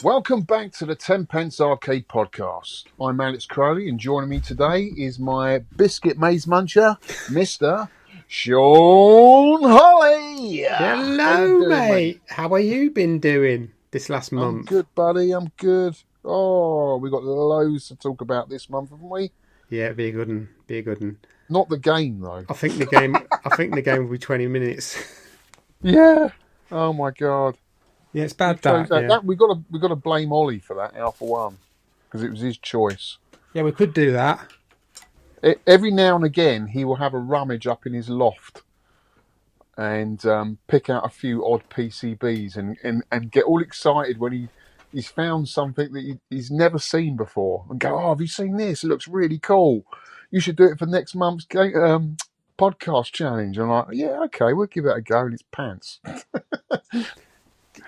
Welcome back to the 10 Pence Arcade Podcast. I'm Alex Crowley, and joining me today is my biscuit maze muncher, Mr. Shaun Holly. Hello, mate. How are you been doing this last month? I'm good, buddy. I'm good. Oh, we've got loads to talk about this month, haven't we? Yeah, be a good one. Be a good one. Not the game, though. I think the game. I think the game will be 20 minutes. Yeah. Oh my God. Yeah, it's bad that. We got to blame Ollie for that now for one, because it was his choice. Yeah, we could do that. Every now and again, he will have a rummage up in his loft and pick out a few odd PCBs and get all excited when he's found something that he's never seen before and go, "Oh, have you seen this? It looks really cool. You should do it for next month's podcast challenge." And I'm like, "Yeah, okay, we'll give it a go." And it's pants.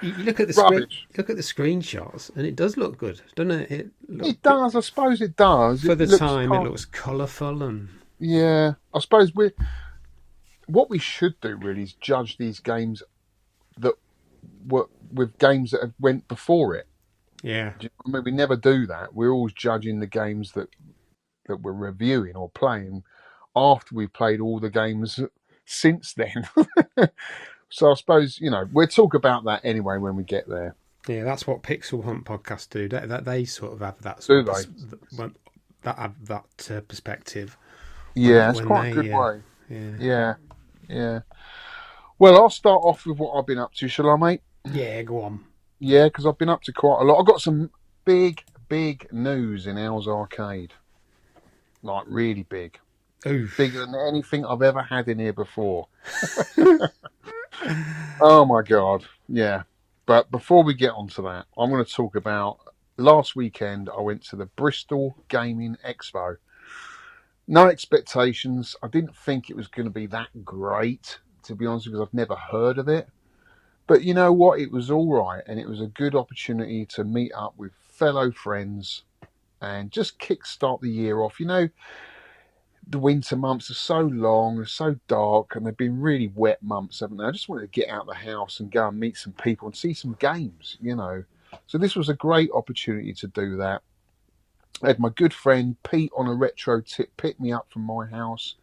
You look at the look at the screenshots, and it does look good, doesn't it? It does. I suppose it does. For the time, it looks colourful and yeah. I suppose what we should do really is judge these games that were with games that went before it. Yeah. I mean, we never do that. We're always judging the games that we're reviewing or playing after we've played all the games since then. So I suppose, we'll talk about that anyway when we get there. Yeah, that's what Pixel Hunt podcasts do. That they sort of have that that perspective. Yeah, it's quite a good way. Yeah. Well, I'll start off with what I've been up to, shall I, mate? Yeah, go on. Yeah, because I've been up to quite a lot. I've got some big news in Al's Arcade. Like, really big. Oof. Bigger than anything I've ever had in here before. Oh, my God. Yeah. But before we get on to that, I'm going to talk about last weekend I went to the Bristol Gaming Expo. No expectations. I didn't think it was going to be that great, to be honest, because I've never heard of it. But you know what? It was all right, and it was a good opportunity to meet up with fellow friends and just kickstart the year off. The winter months are so long, they're so dark, and they've been really wet months, haven't they? I just wanted to get out of the house and go and meet some people and see some games, So this was a great opportunity to do that. I had my good friend Pete on a retro tip pick me up from my house.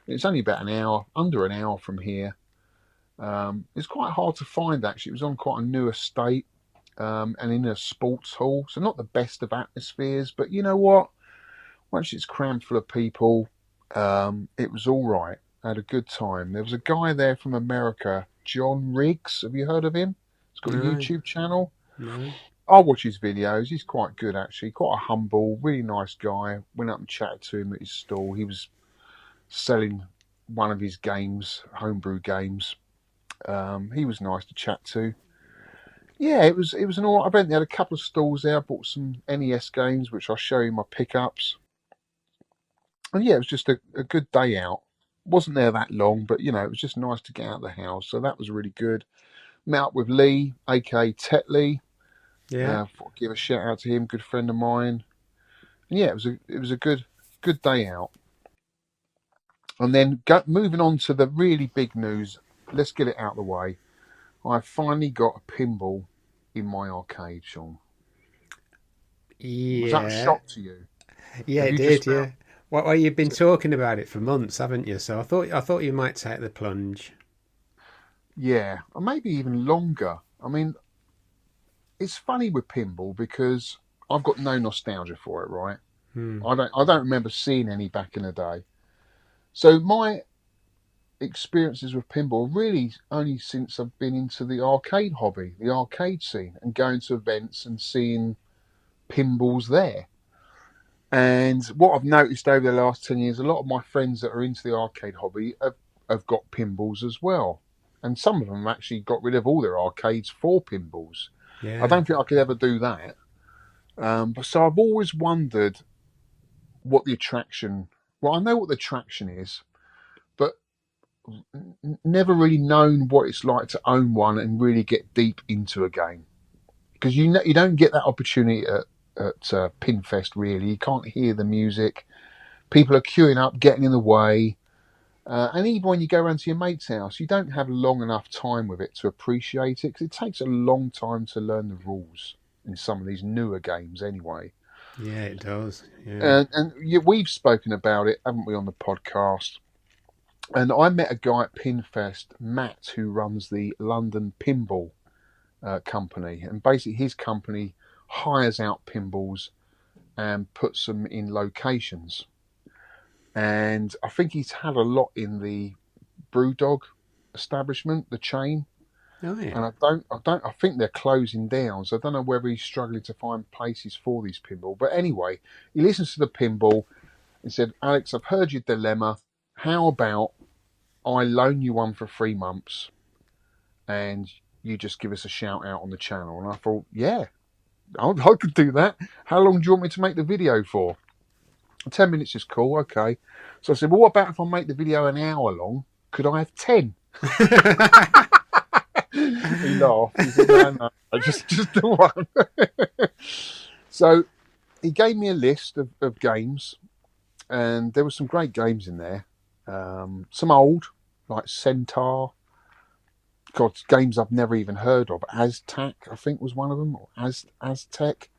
It's only about under an hour from here. It's quite hard to find, actually. It was on quite a new estate and in a sports hall, so not the best of atmospheres, but you know what? Once it's crammed full of people, it was all right. I had a good time. There was a guy there from America, John Riggs. Have you heard of him? He's got a YouTube channel. No. I watch his videos. He's quite good, actually. Quite a humble, really nice guy. Went up and chatted to him at his stall. He was selling one of his games, homebrew games. He was nice to chat to. Yeah, it was an all right event. They had a couple of stalls there. I bought some NES games, which I'll show you my pickups. And yeah, it was just a good day out. Wasn't there that long, but it was just nice to get out of the house. So that was really good. Met up with Lee, aka Tetley. Yeah. Give a shout out to him, good friend of mine. And yeah, it was a good day out. And then moving on to the really big news. Let's get it out of the way. I finally got a pinball in my arcade, Shaun. Yeah. Was that a shock to you? Yeah, it did. Yeah. Well, you've been talking about it for months, haven't you? So I thought you might take the plunge. Yeah, or maybe even longer. I mean, it's funny with pinball because I've got no nostalgia for it, right? I don't remember seeing any back in the day. So my experiences with pinball really only since I've been into the arcade hobby, the arcade scene, and going to events and seeing pinballs there. And what I've noticed over the last 10 years, a lot of my friends that are into the arcade hobby have got pinballs as well. And some of them actually got rid of all their arcades for pinballs. Yeah. I don't think I could ever do that. But so I've always wondered what the attraction... Well, I know what the attraction is, but never really known what it's like to own one and really get deep into a game. Because you don't get that opportunity at Pinfest, really. You can't hear the music. People are queuing up, getting in the way. And even when you go around to your mate's house, you don't have long enough time with it to appreciate it, because it takes a long time to learn the rules. in some of these newer games anyway. Yeah, it does. Yeah. And we've spoken about it, haven't we, on the podcast? And I met a guy at Pinfest, Matt, who runs the London Pinball company. And basically his company hires out pinballs and puts them in locations. And I think he's had a lot in the Brewdog establishment, the chain. Oh yeah. And I think they're closing down. So I don't know whether he's struggling to find places for these pinball. But anyway, he listens to the pinball and said, Alex, I've heard your dilemma. How about I loan you one for 3 months and you just give us a shout out on the channel? And I thought, yeah, I could do that. How long do you want me to make the video for? 10 minutes is cool, okay. So I said, well, what about if I make the video an hour long? Could I have 10? He laughed. He said, no, just the one. So he gave me a list of games, and there were some great games in there. Some old, like Centaur. God, games I've never even heard of. Aztec, I think, was one of them, or Aztec.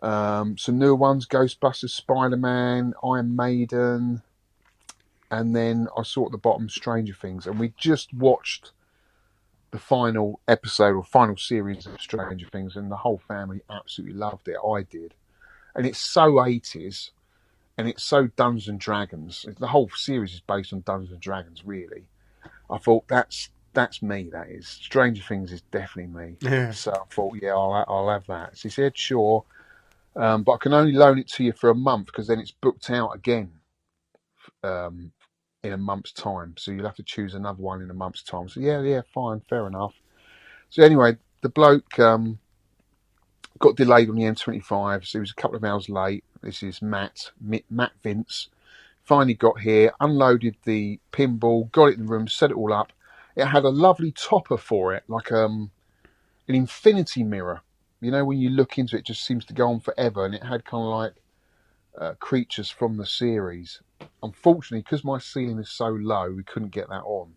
Some newer ones, Ghostbusters, Spider-Man, Iron Maiden, and then I saw at the bottom Stranger Things, and we just watched the final episode or final series of Stranger Things, and the whole family absolutely loved it. I did. And it's so 80s, and it's so Dungeons and Dragons. The whole series is based on Dungeons and Dragons, really. I thought that's me, that is. Stranger Things is definitely me. Yeah. So I thought, yeah, I'll have that. So he said, sure. But I can only loan it to you for a month because then it's booked out again in a month's time. So you'll have to choose another one in a month's time. So yeah, fine, fair enough. So anyway, the bloke got delayed on the M25, so he was a couple of hours late. This is Matt Vince. Finally got here, unloaded the pinball, got it in the room, set it all up. It had a lovely topper for it, like an infinity mirror. You know, when you look into it, it just seems to go on forever. And it had kind of like creatures from the series. Unfortunately, because my ceiling is so low, we couldn't get that on,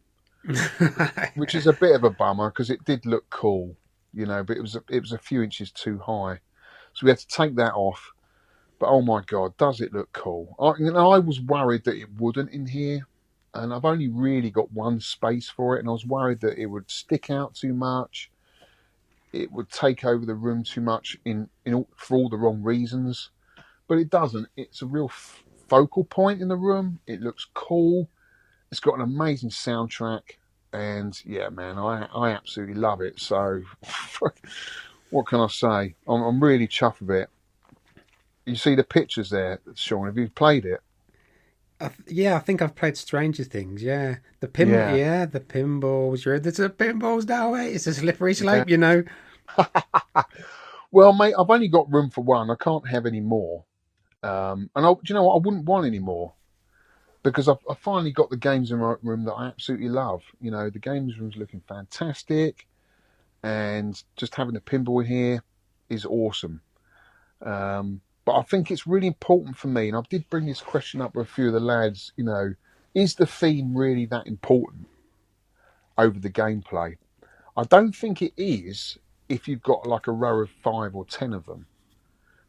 which is a bit of a bummer because it did look cool, you know, but it was a few inches too high. So we had to take that off. But oh my God, does it look cool? I was worried that it wouldn't in here. And I've only really got one space for it. And I was worried that it would stick out too much. It would take over the room too much for all the wrong reasons. But it doesn't. It's a real focal point in the room. It looks cool. It's got an amazing soundtrack. And yeah, man, I absolutely love it. So what can I say? I'm really chuffed with it. You see the pictures there, Shaun. Have you played it? Yeah, I think I've played Stranger Things. Yeah, the pinballs. There's a pinballs now, mate. It's a slippery slope, you know. Well, mate, I've only got room for one. I can't have any more. And do you know what? I wouldn't want any more because I finally got the games in my room that I absolutely love. You know, the games room's looking fantastic, and just having a pinball here is awesome. But I think it's really important for me, and I did bring this question up with a few of the lads, you know, is the theme really that important over the gameplay? I don't think it is if you've got like a row of 5 or 10 of them.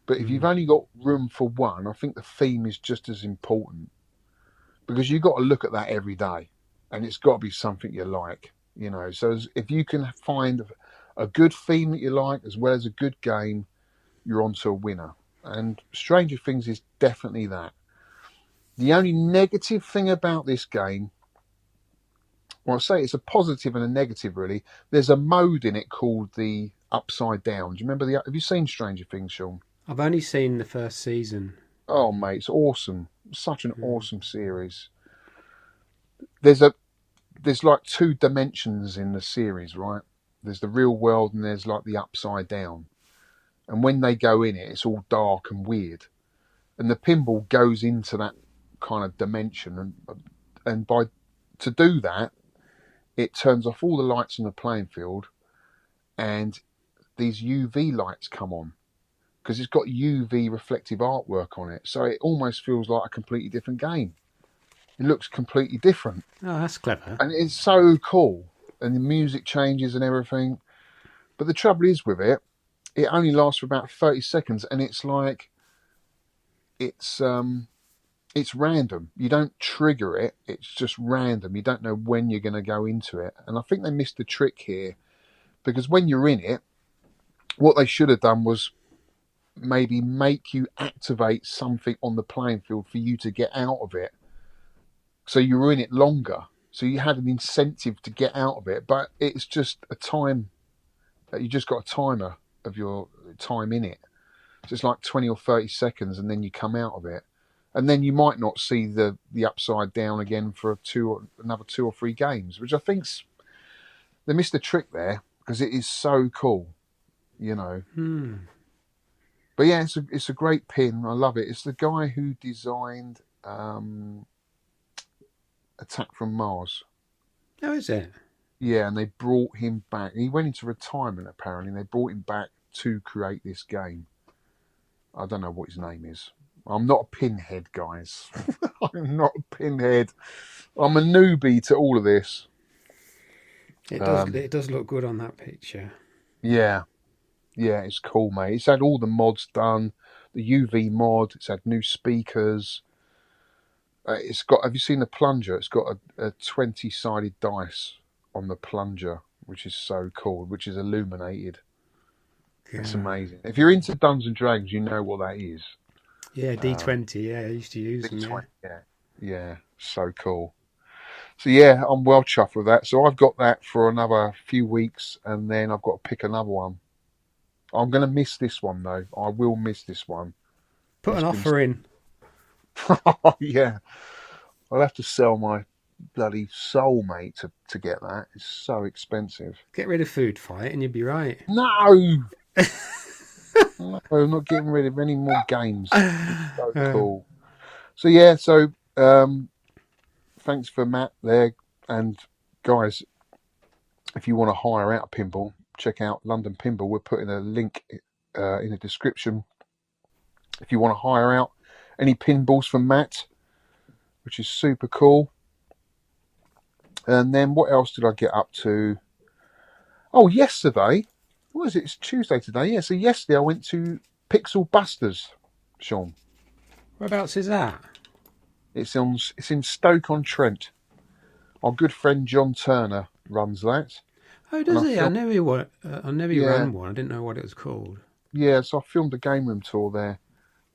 But if you've only got room for one, I think the theme is just as important. Because you've got to look at that every day, and it's got to be something you like, you know. So if you can find a good theme that you like, as well as a good game, you're onto a winner. And Stranger Things is definitely that. The only negative thing about this game, well, I say it's a positive and a negative, really. There's a mode in it called the Upside Down. Do you remember have you seen Stranger Things, Shaun? I've only seen the first season. Oh, mate, it's awesome. Such an awesome series. There's like 2 dimensions in the series, right? There's the real world and there's like the Upside Down. And when they go in it, it's all dark and weird. And the pinball goes into that kind of dimension. And to do that, it turns off all the lights on the playing field. And these UV lights come on. Because it's got UV reflective artwork on it. So it almost feels like a completely different game. It looks completely different. Oh, that's clever. And it's so cool. And the music changes and everything. But the trouble is with it, it only lasts for about 30 seconds, and it's like it's random. You don't trigger it; it's just random. You don't know when you're going to go into it, and I think they missed the trick here, because when you're in it, what they should have done was maybe make you activate something on the playing field for you to get out of it, so you were in it longer, so you had an incentive to get out of it. But it's just a time that you just got a timer of your time in it. So it's like 20 or 30 seconds, and then you come out of it, and then you might not see the upside down again for another 2 or 3 games, which I think's they missed a trick there, because it is so cool, you know. But yeah, it's a great pin. I love it. It's the guy who designed Attack from Mars. Oh, is it? Yeah, and they brought him back. He went into retirement, apparently, and they brought him back to create this game. I don't know what his name is. I'm not a pinhead, guys. I'm not a pinhead. I'm a newbie to all of this. It does look good on that picture. Yeah. Yeah, it's cool, mate. It's had all the mods done. The UV mod. It's had new speakers. It's got. Have you seen the plunger? It's got a 20-sided dice on the plunger, which is so cool. Which is illuminated. Yeah. It's amazing. If you're into Dungeons and Dragons, you know what that is. Yeah, D20. Yeah, I used to use D20, them. Yeah, so cool. So yeah, I'm well chuffed with that. So I've got that for another few weeks, and then I've got to pick another one. I'm going to miss this one, though. I will miss this one. Put an offer in. Yeah. I'll have to sell my bloody soul, mate, to get that. It's so expensive. Get rid of Food Fight and you'll be right. No! No, I'm not getting rid of any more games. It's so cool. So, yeah, thanks for Matt there. And, guys, if you want to hire out a pinball, check out London Pinball. We're putting a link in the description if you want to hire out any pinballs from Matt, which is super cool. And then what else did I get up to? Oh, yesterday. What is it? It's Tuesday today. Yeah, so yesterday I went to Pixel Busters, Shaun. Whereabouts is that? It's in Stoke-on-Trent. Our good friend John Turner runs that. Oh, does he? I knew he ran one. I didn't know what it was called. Yeah, so I filmed a game room tour there.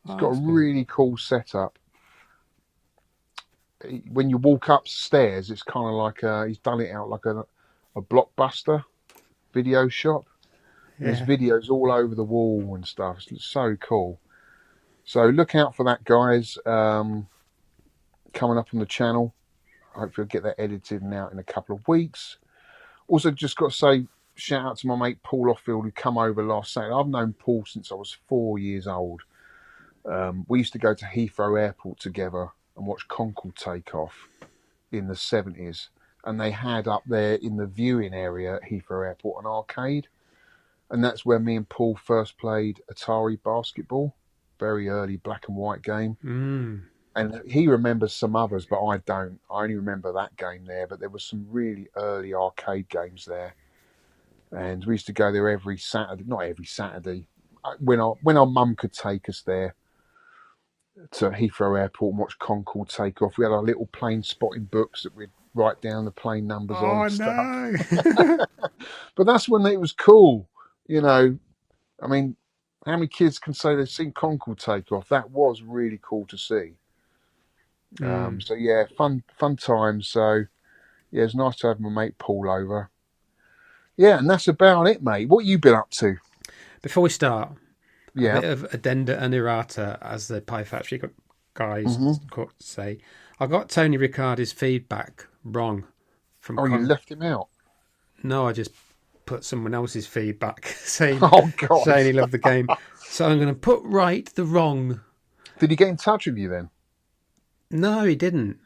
It's got a really cool setup. When you walk upstairs, it's kind of like he's done it out like a Blockbuster video shop. Yeah. There's videos all over the wall and stuff. It's so cool. So look out for that, guys. Coming up on the channel. Hopefully I'll get that edited and out in a couple of weeks. Also, just got to say, shout out to my mate Paul Offield, who come over last Saturday. I've known Paul since I was 4 years old. We used to go to Heathrow Airport together and watch Concorde take off in the 70s. And they had up there in the viewing area at Heathrow Airport an arcade. And that's where me and Paul first played Atari basketball. Very early black and white game. And he remembers some others, but I don't. I only remember that game there. But there was some really early arcade games there. And we used to go there every Saturday. Not every Saturday. When our mum could take us there to Heathrow Airport and watch Concorde take off. We had our little plane spotting books that we'd write down the plane numbers on and stuff. No. But that's when it was cool. You know, I mean, how many kids can say they've seen Concorde take off? That was really cool to see. So yeah, fun times. So yeah, it's nice to have my mate Paul over. Yeah, and that's about it, mate. What you been up to? Before we start, a bit Yeah. of addenda and errata, as the Pie Factory guys say. I got Tony Riccardi's feedback wrong. You left him out? No, I just put someone else's feedback saying he loved the game. So I'm going to put right the wrong. Did he get in touch with you then? No, he didn't.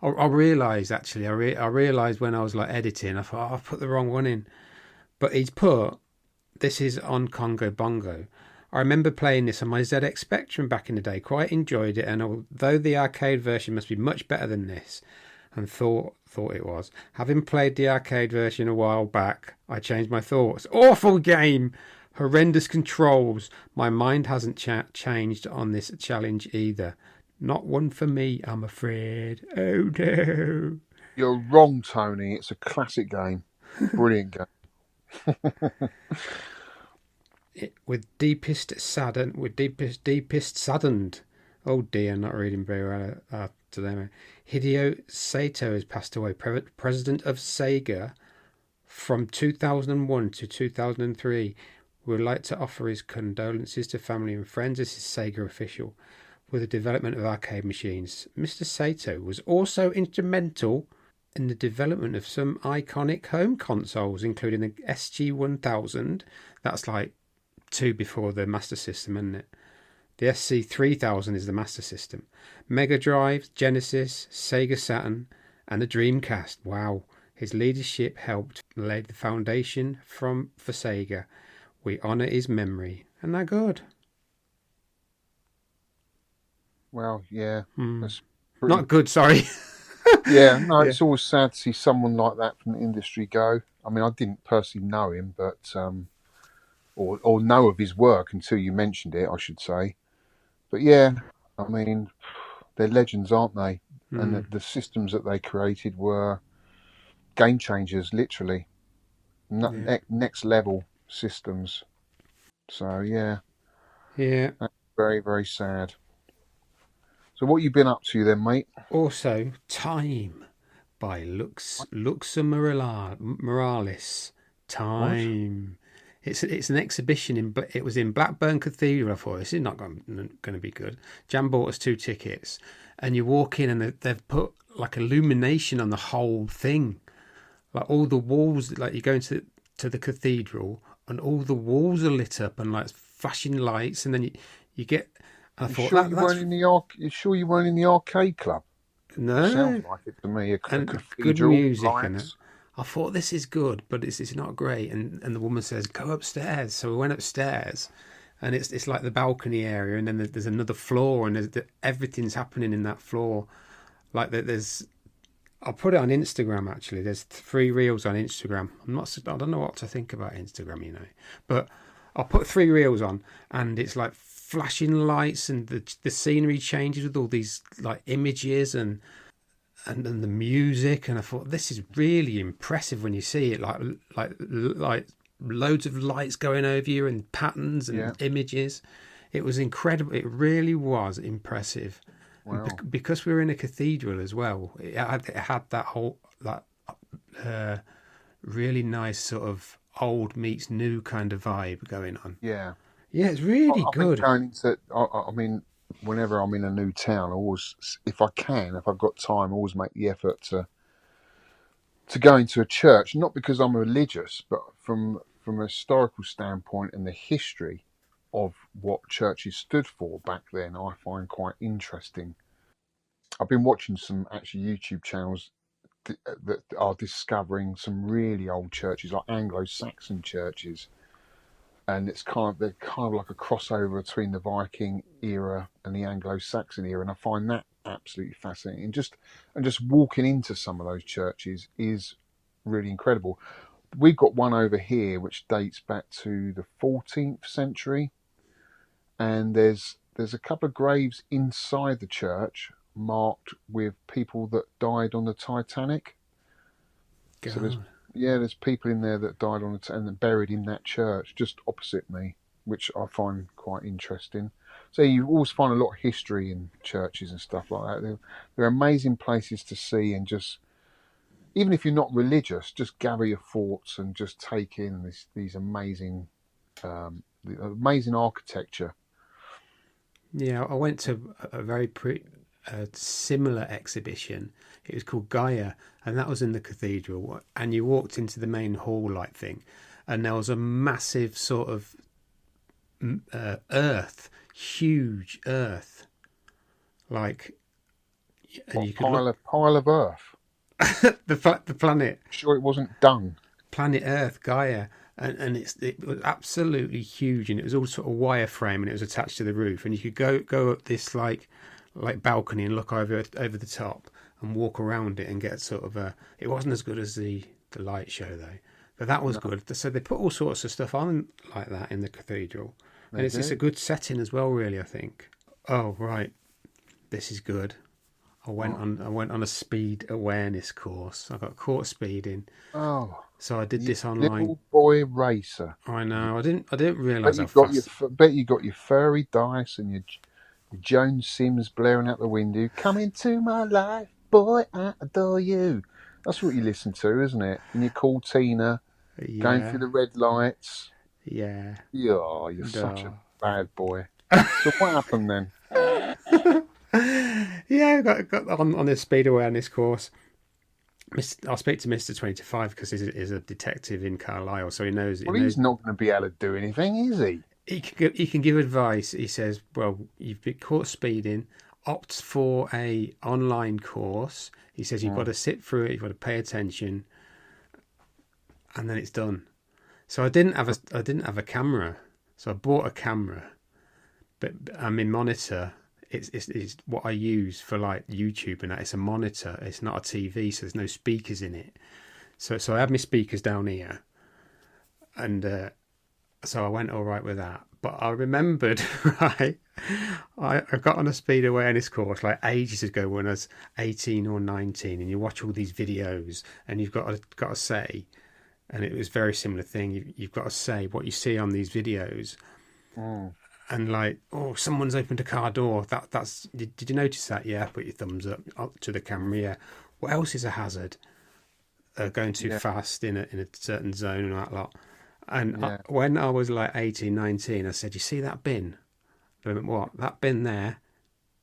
I realised, actually. I realised when I was like editing, I thought, I've put the wrong one in. But he's put, this is on Congo Bongo. I remember playing this on my ZX Spectrum back in the day. Quite enjoyed it, and although the arcade version must be much better than this, and thought it was, having played the arcade version a while back, I changed my thoughts. Awful game! Horrendous controls. My mind hasn't changed on this challenge either. Not one for me, I'm afraid. Oh no. You're wrong, Tony. It's a classic game. Brilliant game. With deepest saddened. Oh dear, not reading very well today, mate. Hideo Sato has passed away, president of Sega from 2001 to 2003. We would like to offer his condolences to family and friends. This is Sega official. With the development of arcade machines, Mr. Sato was also instrumental in the development of some iconic home consoles, including the SG-1000. That's like 2 before the Master System, isn't it? The SC-3000 is the Master System. Mega Drive, Genesis, Sega Saturn, and the Dreamcast. Wow. His leadership helped lay the foundation for Sega. We honour his memory. Isn't that good? Well, yeah. That's Not good, sorry. Yeah, no, it's always sad to see someone like that from the industry go. I mean, I didn't personally know him, but or know of his work until you mentioned it, I should say. But yeah, I mean, they're legends, aren't they? And the systems that they created were game changers, literally. Next level systems. So yeah, that's very, very sad. So what you been up to then, mate? Also, Time by Luxa Morales. Time. What? It's an exhibition it was in Blackburn Cathedral. I thought this is not going to be good. Jan bought us 2 tickets, and you walk in and they've put like illumination on the whole thing, like all the walls. Like you go into the cathedral, and all the walls are lit up and like flashing lights, and then you get. I thought, you sure you weren't in the arcade club? No, sounds like it to me. And good music in it. I thought this is good, but it's not great. And the woman says, "Go upstairs." So we went upstairs, and it's like the balcony area, and then there's another floor, and everything's happening in that floor. Like there's, I'll put it on Instagram. Actually, there's 3 reels on Instagram. I don't know what to think about Instagram, but I'll put 3 reels on, and it's like flashing lights, and the scenery changes with all these like images and the music, and I thought this is really impressive when you see it, like loads of lights going over you and patterns and images. It was incredible. It really was impressive. Wow. Because we were in a cathedral as well, it had that really nice sort of old meets new kind of vibe going on. Yeah, it's really good. I mean, whenever I'm in a new town, if I've got time, I always make the effort to go into a church. Not because I'm religious, but from a historical standpoint and the history of what churches stood for back then, I find quite interesting. I've been watching some actually YouTube channels that are discovering some really old churches, like Anglo-Saxon churches. And they're kind of like a crossover between the Viking era and the Anglo-Saxon era, and I find that absolutely fascinating. And just walking into some of those churches is really incredible. We've got one over here which dates back to the 14th century, and there's a couple of graves inside the church marked with people that died on the Titanic. God. So there's people in there that died on and buried in that church just opposite me, which I find quite interesting. So you always find a lot of history in churches and stuff like that. They're amazing places to see, and just even if you're not religious, just gather your thoughts and just take in these amazing architecture. Yeah, I went to a very similar exhibition. It was called Gaia, and that was in the cathedral. And you walked into the main hall like thing, and there was a massive sort of huge earth, like, and you could pile of earth. the planet. Sure, it wasn't dung. Planet Earth, Gaia. And it was absolutely huge, and it was all sort of wireframe, and it was attached to the roof, and you could go up this like balcony and look over the top and walk around it and get sort of it wasn't as good as the light show though. But that was No, good. So they put all sorts of stuff on like that in the cathedral. And they it's a do. good setting as well, really, I think. Oh, right. This is good. I went Oh, on a speed awareness course. I got caught speeding. oh, So I did you this online. little boy racer. I know. I didn't Bet realise how you got your, fast. bet you got your furry dice and your Joyce Simms blaring out the window. Come into my life, boy, I adore you. That's what you listen to, isn't it? In your cool Tina, going through Yeah. the red lights. Yeah. Yeah, you're such a Duh. bad boy. So what happened then? Yeah, I got on this speed awareness course. I'll speak to Mr. 25 because he's a detective in Carlisle, so he knows Well, he's not going to be able to do anything, is he? he can give advice. He says, well, you've been caught speeding, opt for a online course. He says you've got Mm. to sit through it, you've got to pay attention, and then it's done. So I didn't have a camera, so I bought a camera, but I mean monitor. It's what I use for like YouTube and that. It's a monitor. It's not a TV, so there's no speakers in it. So I had my speakers down here, and so I went all right with that. But I remembered, right? I got on a speed awareness course like ages ago when I was 18 or 19, and you watch all these videos, and you've got to say, and it was a very similar thing. You've got to say what you see on these videos, Mm. and like, oh, someone's opened a car door. That's did you notice that? Yeah, put your thumbs up to the camera. Yeah. What else is a hazard? Going too Yeah, fast in a certain zone and that lot. And yeah. when I was like 18, 19, I said, you see that bin? They went, what? That bin there?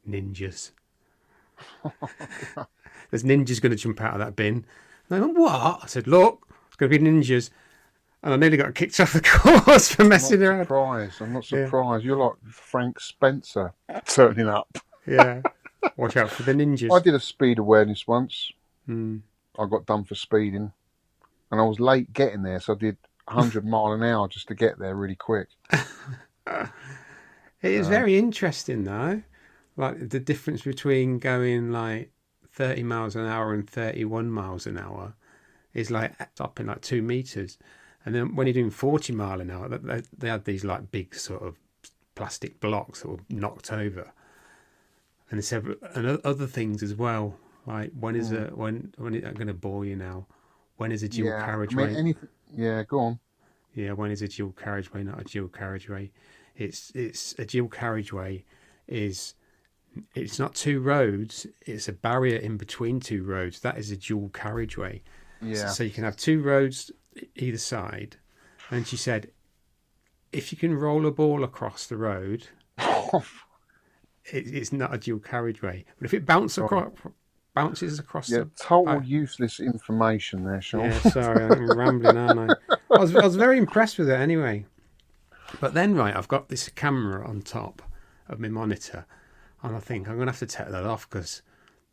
Ninjas. There's ninjas going to jump out of that bin. And they went, what? I said, look, it's going to be ninjas. And I nearly got kicked off the course for I'm not messing around. surprised. I'm not Yeah, surprised. You're like Frank Spencer turning up. yeah. Watch out for the I ninjas. did a speed awareness once. Mm. I got done for speeding, and I was late getting there, so I did 100 mile an hour just to get there really quick. It is So very interesting, though. Like the difference between going like 30 miles an hour and 31 miles an hour is like up in like 2 meters. And then when you're doing 40 mile an hour, they had these like big sort of plastic blocks that were knocked over. And they said, and other things as well. Like mm, when I'm going to bore you now. When is a dual yeah, I mean carriageway? anything. Yeah, go on. Yeah, when is a dual carriageway not a dual carriageway? It's a dual carriageway is it's not two roads, it's a barrier in between two roads. That is a dual carriageway. Yeah. So you can have two roads either side. And she said, if you can roll a ball across the road, it's not a dual carriageway. But if it Right. bounces across Yeah, the... total useless information there, Shaun. Yeah, sorry, I'm rambling, aren't I? I was very impressed with it anyway. But then, right, I've got this camera on top of my monitor, and I think I'm going to have to take that off because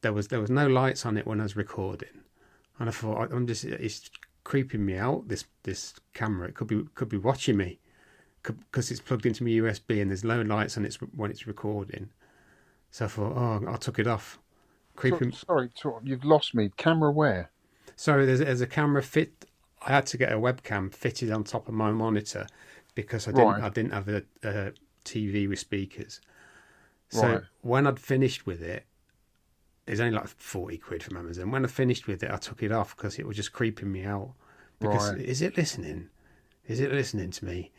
there was no lights on it when I was recording, and I thought it's creeping me out. This camera, it could be watching me because it's plugged into my USB and there's no lights on it when it's recording. So I thought, oh, I took it off. Creeping. Sorry, you've lost me. Camera where? Sorry, there's a camera fit. I had to get a webcam fitted on top of my monitor because I didn't Right, I didn't have a TV with speakers. So right, when I'd finished with it, it's only like 40 quid from Amazon. When I finished with it, I took it off because it was just creeping me out. Because right. is it listening? Is it listening to me?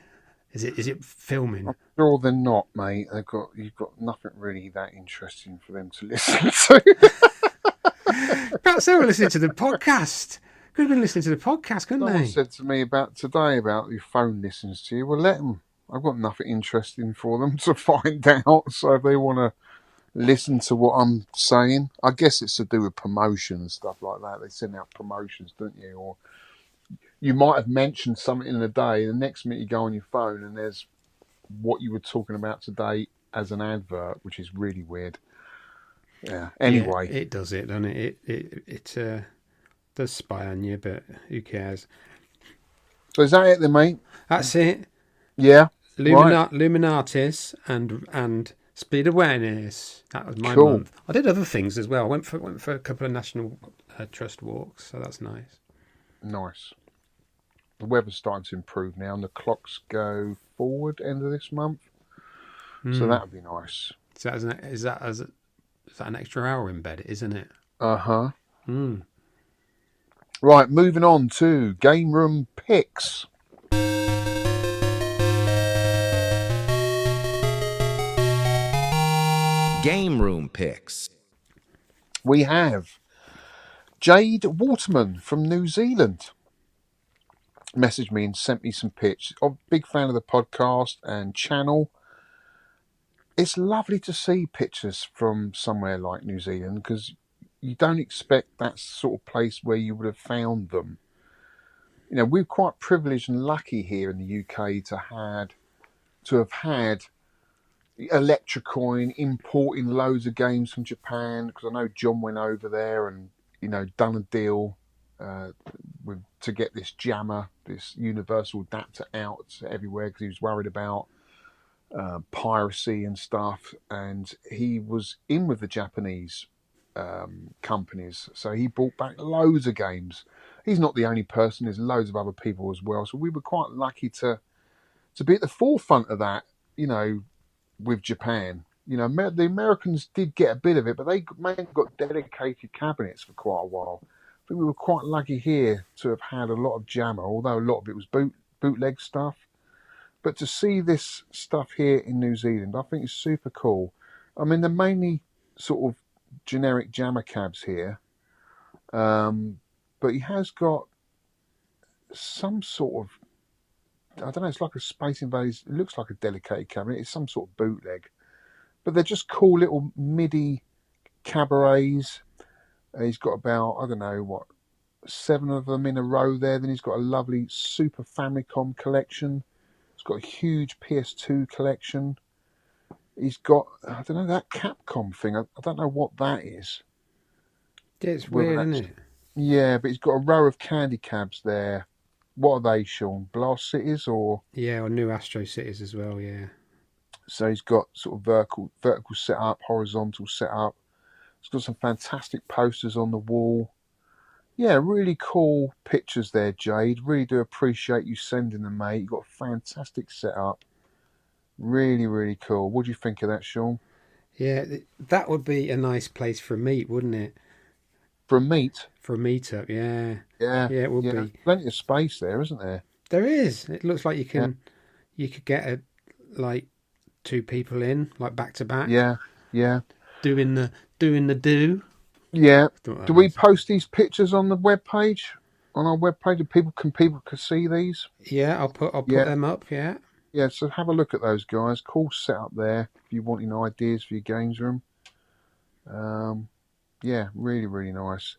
Is it filming? I'm sure they're not, mate. You've got nothing really that interesting for them to listen to. Perhaps they were listening to the podcast. Could have been listening to the podcast, couldn't Someone they? said to me about today about your phone listens to you. Well, let them. I've got nothing interesting for them to find out. So if they want to listen to what I'm saying, I guess it's to do with promotion and stuff like that. They send out promotions, don't you? Or you might have mentioned something in the day. The next minute you go on your phone and there's what you were talking about today as an advert, which is really weird. Yeah. Yeah, Anyway, it does it, doesn't it? It does spy on you, but who cares? so is that it then, mate? That's it. Yeah. Right. Luminatis and speed awareness. That was my Cool. month. I did other things as well. I went for a couple of National Trust walks, so that's nice. Nice. The weather's starting to improve now, and the clocks go forward end of this month. So that would be nice. So is that an extra hour in bed, isn't it? Uh-huh. Right, moving on to game room picks. Game room picks. We have Jade Waterman from New Zealand messaged me and sent me some pics. I'm a big fan of the podcast and channel. It's lovely to see pictures from somewhere like New Zealand because you don't expect that sort of place where you would have found them. You know, we're quite privileged and lucky here in the UK to have had Electrocoin importing loads of games from Japan, because I know John went over there and, you know, done a deal to get this jammer, this universal adapter out everywhere, because he was worried about piracy and stuff, and he was in with the Japanese companies, so he brought back loads of games. He's not the only person, there's loads of other people as well, so we were quite lucky to be at the forefront of that, you know, with Japan. You know, the Americans did get a bit of it, but they got dedicated cabinets for quite a while. I think we were quite lucky here to have had a lot of jammer, although a lot of it was bootleg stuff. But to see this stuff here in New Zealand, I think is super cool. I mean, they're mainly sort of generic jammer cabs here, but he has got some sort of, I don't know, it's like a Space Invaders, it looks like a dedicated cabinet, it's some sort of bootleg. But they're just cool little MIDI cabarets. He's got about, I don't know, 7 of them in a row there. Then he's got a lovely Super Famicom collection. He's got a huge PS2 collection. He's got, I don't know, that Capcom thing. I don't know what that is. Yeah, it's weird, isn't it? Yeah, but he's got a row of candy cabs there. What are they, Shaun? Blast Cities or? Yeah, or New Astro Cities as well, yeah. So he's got sort of vertical setup, horizontal setup. He's got some fantastic posters on the wall. Yeah, really cool pictures there, Jade. Really do appreciate you sending them, mate. You've got a fantastic setup. Really, really cool. What do you think of that, Shaun? Yeah, that would be a nice place for a meet, wouldn't it? For a meet? For a meetup, yeah. Yeah. Yeah, it would be. Plenty of space there, isn't there? There is. It looks like you could get like 2 people in, like back to back. Yeah, yeah. Doing the do. Yeah. Do we post these pictures on the webpage? On our webpage, people can see these? Yeah, I'll put them up, yeah. Yeah, so have a look at those guys. Cool setup there if you want any ideas for your games room. Yeah, really, really nice.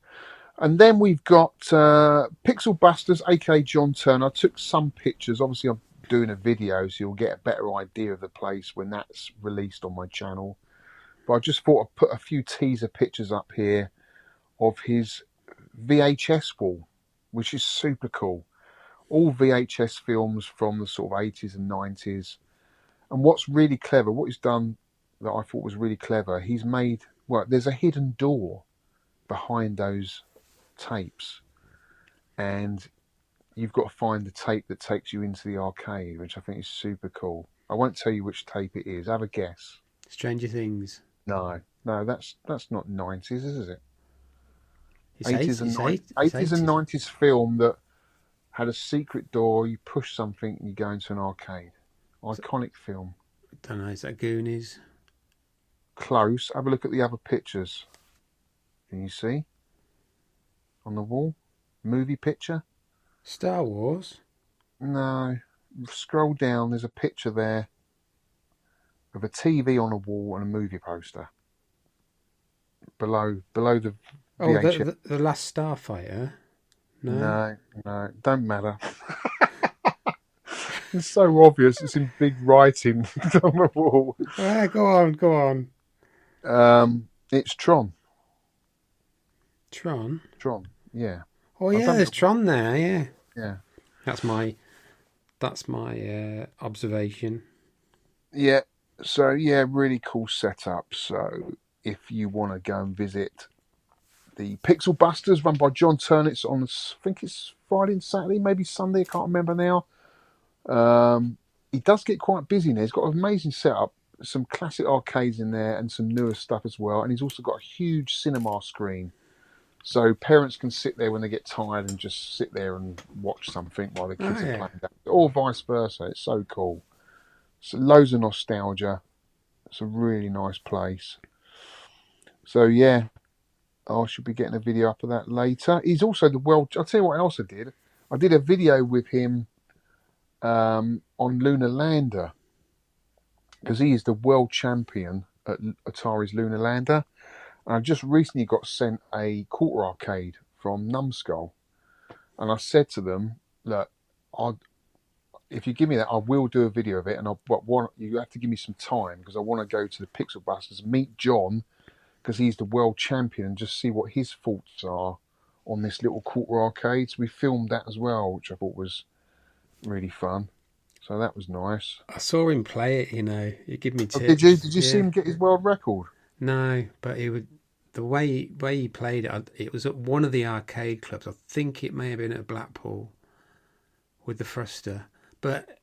And then we've got Pixel Busters, aka John Turner. I took some pictures. Obviously, I'm doing a video, so you'll get a better idea of the place when that's released on my channel. But I just thought I'd put a few teaser pictures up here of his VHS wall, which is super cool. All VHS films from the sort of 80s and 90s. And what's really clever, what he's done that I thought was really clever, he's made, there's a hidden door behind those tapes. And you've got to find the tape that takes you into the arcade, which I think is super cool. I won't tell you which tape it is. Have a guess. Stranger Things. No, that's not 90s, is it? It's 80s and 90s film that had a secret door. You push something and you go into an arcade. Iconic film. I don't know. Is that Goonies? Close. Have a look at the other pictures. Can you see on the wall? Movie picture. Star Wars? No. Scroll down. There's a picture there of a TV on a wall and a movie poster. Below the VHS. Oh, the Last Starfighter? No, don't matter. It's so obvious. It's in big writing on the wall. Go on. It's Tron. Tron? Tron, yeah. Oh yeah, there's Tron there, yeah. Yeah. That's my observation. Yeah. So yeah, really cool setup. So if you want to go and visit the Pixel Busters run by John Turner. It's on, I think it's Friday and Saturday, maybe Sunday. I can't remember now. He does get quite busy now. He's got an amazing setup, some classic arcades in there, and some newer stuff as well. And he's also got a huge cinema screen, so parents can sit there when they get tired and just sit there and watch something while the kids are playing that, or vice versa. It's so cool. So loads of nostalgia. It's a really nice place. So yeah, I should be getting a video up of that later. He's also the world. I'll tell you what else I did. I did a video with him on Lunar Lander, because he is the world champion at Atari's Lunar Lander. And I just recently got sent a quarter arcade from Numskull, and I said to them, look, if you give me that, I will do a video of it, and you have to give me some time, because I want to go to the Pixel Busters, meet John, because he's the world champion, and just see what his thoughts are on this little quarter arcade. So we filmed that as well, which I thought was really fun. So that was nice. I saw him play it, you know. He gave me tips. Did you see him get his world record? No, but the way he played it, it was at one of the arcade clubs. I think it may have been at Blackpool with the thruster. But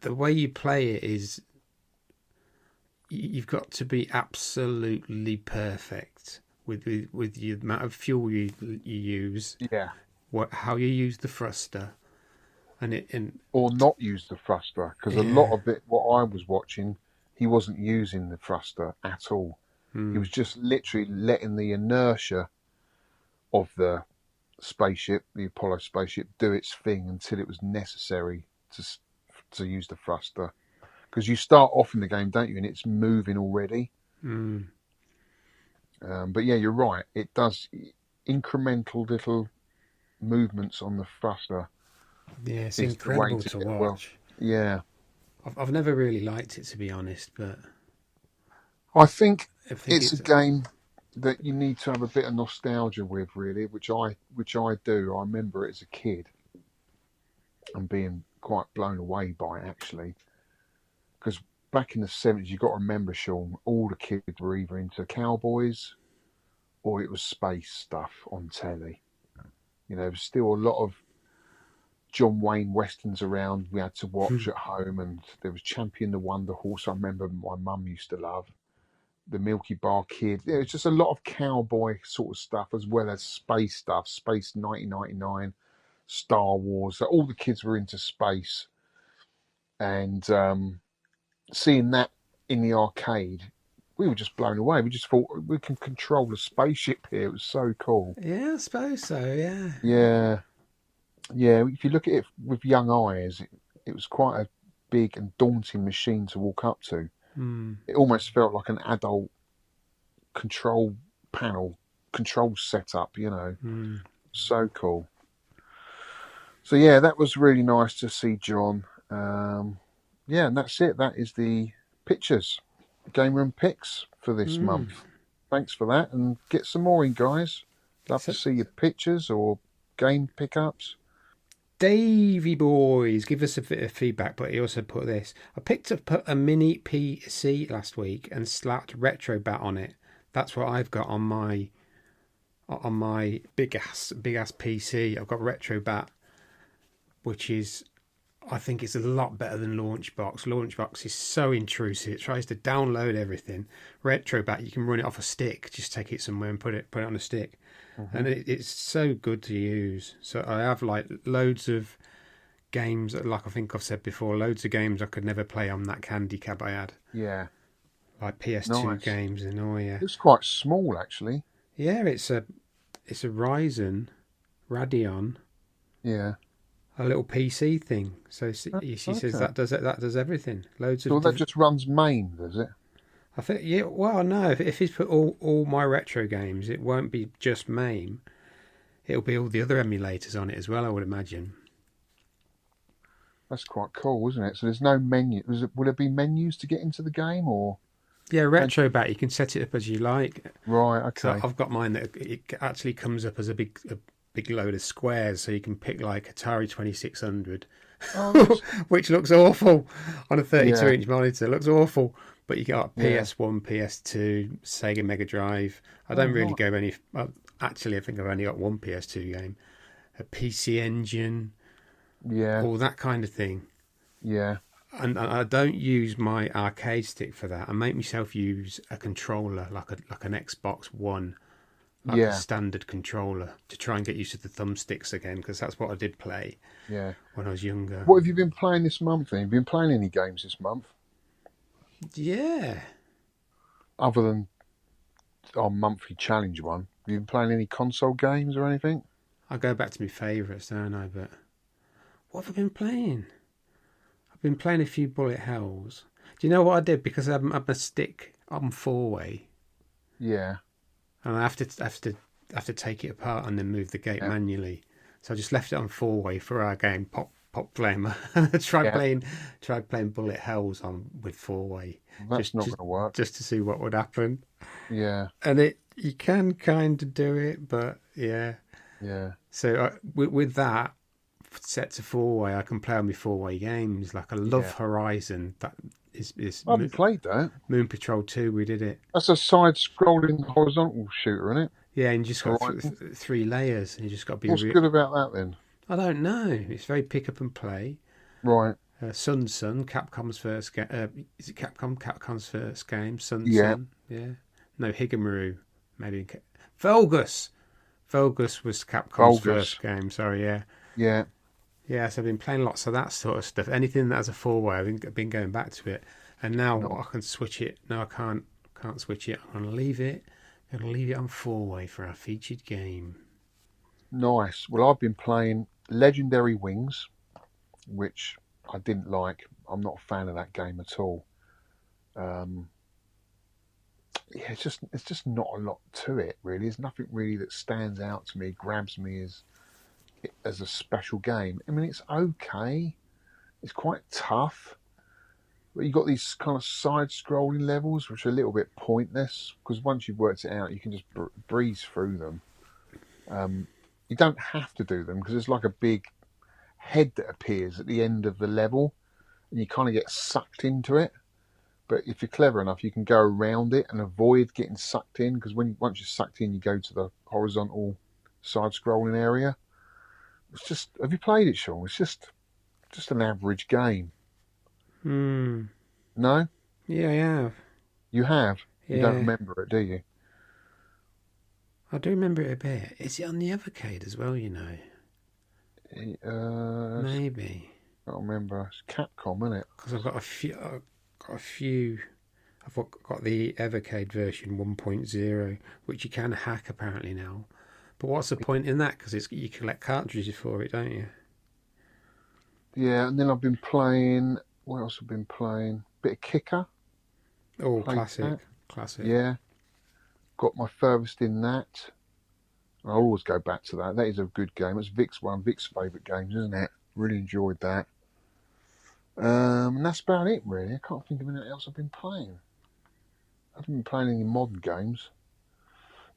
the way you play it is, you've got to be absolutely perfect with the amount of fuel you use. Yeah. How you use the thruster, or not use the thruster, because a lot of it, what I was watching, he wasn't using the thruster at all. He was just literally letting the inertia of the spaceship, the Apollo spaceship, do its thing until it was necessary to use the thruster. Because you start off in the game, don't you, and it's moving already. But yeah, you're right. It does incremental little movements on the thruster. Yeah, it's incredible to watch. Well. Yeah. I've never really liked it, to be honest, but I think it's a game that you need to have a bit of nostalgia with, really, which I do. I remember it as a kid and being quite blown away by it, actually. Because back in the 70s, you've got to remember, Shaun, all the kids were either into cowboys or it was space stuff on telly. You know, there was still a lot of John Wayne westerns around we had to watch at home, and there was Champion the Wonder Horse, I remember my mum used to love. The Milky Bar Kid. Yeah, it's just a lot of cowboy sort of stuff, as well as space stuff. Space 1999, Star Wars. All the kids were into space. And seeing that in the arcade, we were just blown away. We just thought, we can control a spaceship here. It was so cool. Yeah, I suppose so, yeah. Yeah. Yeah, if you look at it with young eyes, it was quite a big and daunting machine to walk up to. It almost felt like an adult control panel, control setup, you know. So cool. So yeah, that was really nice to see John. Yeah, and that's it. That is the pictures, game room picks for this month. Thanks for that, and get some more in, guys. Love to see your pictures or game pickups. Davey boys, give us a bit of feedback, but he also put this. I picked up a mini PC last week and slapped Retro Bat on it. That's what I've got on my big ass PC. I've got Retro Bat, which is, I think it's a lot better than Launchbox. Launchbox is so intrusive. It tries to download everything. Retro Bat, you can run it off a stick. Just take it somewhere and put it on a stick. And it's so good to use. So I have like loads of games, like I think I've said before, loads of games I could never play on that Candy Cab I had. Yeah. Like PS2 games and all, yeah. It's quite small, actually. Yeah, it's a Ryzen Radeon. Yeah. A little PC thing. So he says that does everything. Loads of. So that just runs MAME, does it? I think, yeah. Well, no. If he's put all my retro games, it won't be just MAME. It'll be all the other emulators on it as well, I would imagine. That's quite cool, isn't it? So there's no menu. Will there be menus to get into the game, or? Yeah, Retro Bat. You can set it up as you like. Right. Okay. So I've got mine that it actually comes up as a big load of squares, so you can pick like Atari 2600, which looks awful on a 32-inch monitor. It looks awful. But you got PS1, PS2, Sega Mega Drive. I don't really go any. Actually, I think I've only got one PS2 game. A PC Engine, Yeah, all that kind of thing. yeah, And I don't use my arcade stick for that. I make myself use a controller, like an Xbox One, like a yeah, standard controller, to try and get used to the thumbsticks again, because that's what I did play yeah. when I was younger. What have you been playing this month then? Have you been playing any games this month? Yeah, Other than our monthly challenge one? Have you been playing any console games or anything? I go back to my favourites, don't I? But what have I been playing? I've been playing a few bullet hells. Do you know what I did? Because I have my stick on four-way, Yeah, and I have to take it apart and then move the gate yeah, manually. So I just left it on four-way for our game, pop flamer. I yeah. tried playing bullet hells on with four-way, That's just not just going to work. just to see what would happen. Yeah, And you can kind of do it, but yeah. yeah. So with that set to four-way, I can play on my four-way games. Like I love Yeah, Horizon. That is I haven't played that. Moon Patrol 2. We did it. That's a side-scrolling horizontal shooter, isn't it? Yeah, and you just got Horizon. three layers, and you just got to be. What's good about that then? I don't know. It's very pick up and play. Right. Sun, Capcom's first game. Is it Capcom? Capcom's first game. Yeah. Sun. Yeah. No, Higamaru. Maybe. Vulgus. Vulgus was Capcom's Vulgus. first game. Sorry, yeah. Yeah. Yeah, so I've been playing lots of that sort of stuff. Anything that has a four-way, I've been going back to it. And now No. I can switch it. No, I can't switch it. I'm going to leave it. I'm going to leave it on four-way for our featured game. Nice. Well, I've been playing Legendary Wings, which I didn't like. I'm not a fan of that game at all. Yeah, it's just not a lot to it, really. There's nothing really that stands out to me, grabs me as a special game. I mean, it's okay. It's quite tough. But you've got these kind of side-scrolling levels, which are a little bit pointless, because once you've worked it out, you can just breeze through them. You don't have to do them, because there's like a big head that appears at the end of the level, and you kind of get sucked into it. But if you're clever enough, you can go around it and avoid getting sucked in, because once you're sucked in, you go to the horizontal side-scrolling area. It's just, have you played it, Shaun? It's just an average game. Hmm. No? Yeah, I have. You have? Yeah. You don't remember it, do you? I do remember it a bit. Is it on the Evercade as well, you know? Maybe. I don't remember. It's Capcom, isn't it? Because I've got a few. I've got the Evercade version 1.0, which you can hack apparently now. But what's the point in that? Because you collect cartridges for it, don't you? Yeah, and then I've been playing. What else have I been playing? Bit of Kicker. Oh, Played classic. that. Classic. Yeah. Got my furthest in that. I'll always go back to that. That is a good game. It's one of Vic's favourite games, isn't it? Really enjoyed that. And that's about it, really. I can't think of anything else I've been playing. I haven't been playing any modern games.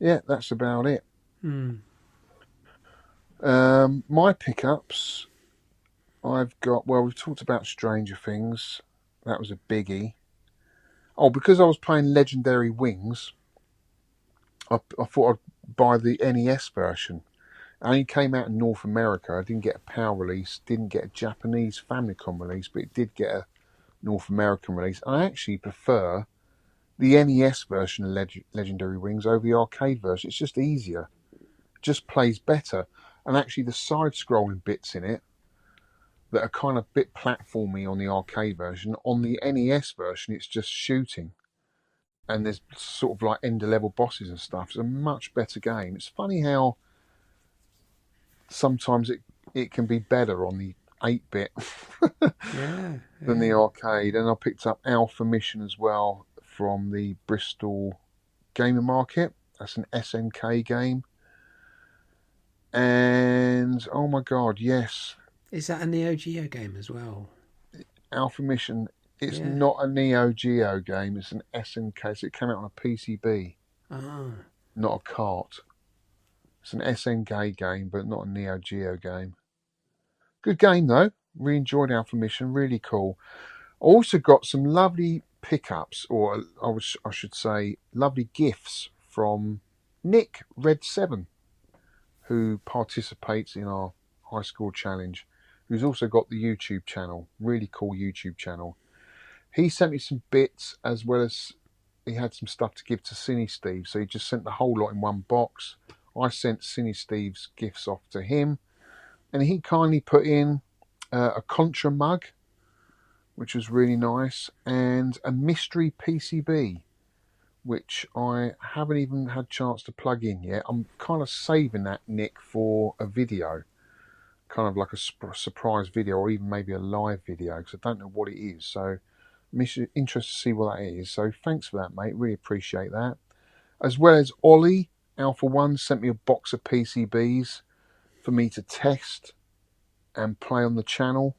Yeah, that's about it. My pickups, I've got, well, we've talked about Stranger Things. That was a biggie. Oh, because I was playing Legendary Wings, I thought I'd buy the NES version. It only came out in North America. I didn't get a PAL release, didn't get a Japanese Famicom release, but it did get a North American release. I actually prefer the NES version of Legendary Wings over the arcade version. It's just easier. It just plays better. And actually the side-scrolling bits in it that are kind of a bit platformy on the arcade version, on the NES version it's just shooting. And there's sort of like end-of-level bosses and stuff. It's a much better game. It's funny how sometimes it can be better on the 8-bit than the arcade. And I picked up Alpha Mission as well from the Bristol Gaming Market. That's an SNK game. And oh my god, yes. Is that a Neo Geo game as well? Alpha Mission, it's not a Neo Geo game, it's an SNK. So it came out on a PCB, not a cart. It's an SNK game, but not a Neo Geo game. Good game though. Really enjoyed Alpha Mission. Really cool. I also got some lovely pickups, or I should say, lovely gifts from Nick Red7, who participates in our high score challenge, who's also got the YouTube channel, really cool YouTube channel. He sent me some bits, as well as he had some stuff to give to Cine Steve, so he just sent the whole lot in one box. I sent Cine Steve's gifts off to him, and he kindly put in a Contra mug, which was really nice, and a mystery PCB, which I haven't even had a chance to plug in yet. I'm kind of saving that, Nick, for a video, kind of like a surprise video, or even maybe a live video, because I don't know what it is. So I'm interested to see what that is. So thanks for that, mate. Really appreciate that. As well as Ollie, Alpha One, sent me a box of PCBs for me to test and play on the channel.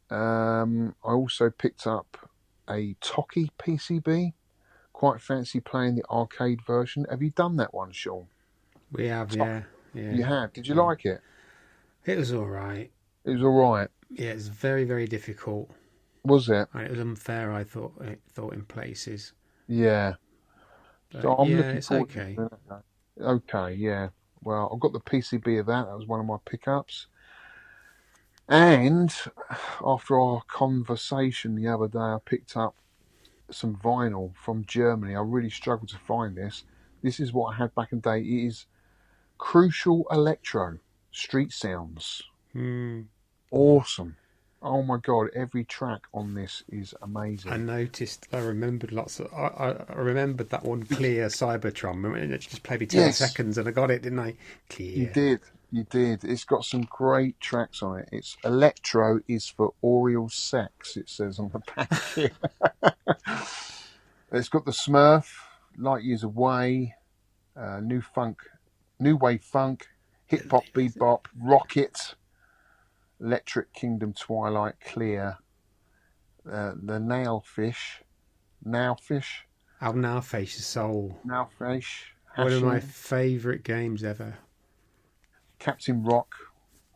I also picked up a Toki PCB. Quite fancy playing the arcade version. Have you done that one, Shaun? We have, yeah. You have. Did you like it? It was all right. It was all right. Yeah, it's very, very difficult. Was it? And it was unfair, I thought in places. Yeah. But So I'm yeah, looking it's forward okay. to that. Okay, yeah. Well, I've got the PCB of that. That was one of my pickups. And after our conversation the other day, I picked up some vinyl from Germany. I really struggled to find this. This is what I had back in the day. It is Crucial Electro Street Sounds. Awesome. Oh my god, every track on this is amazing. I remembered lots of. I remembered that one, Clear Cybertron. Remember, it just played me 10 seconds and I got it, didn't I? Clear. You did. It's got some great tracks on it. It's Electro is for oral sex, it says on the back here. It's got the Smurf, Light Years Away, New Wave Funk, Hip Hop Bebop, Rocket, Electric Kingdom Twilight, Clear, the Nailfish. Our Nailfish Soul. Nailfish. One of my favourite games ever. Captain Rock.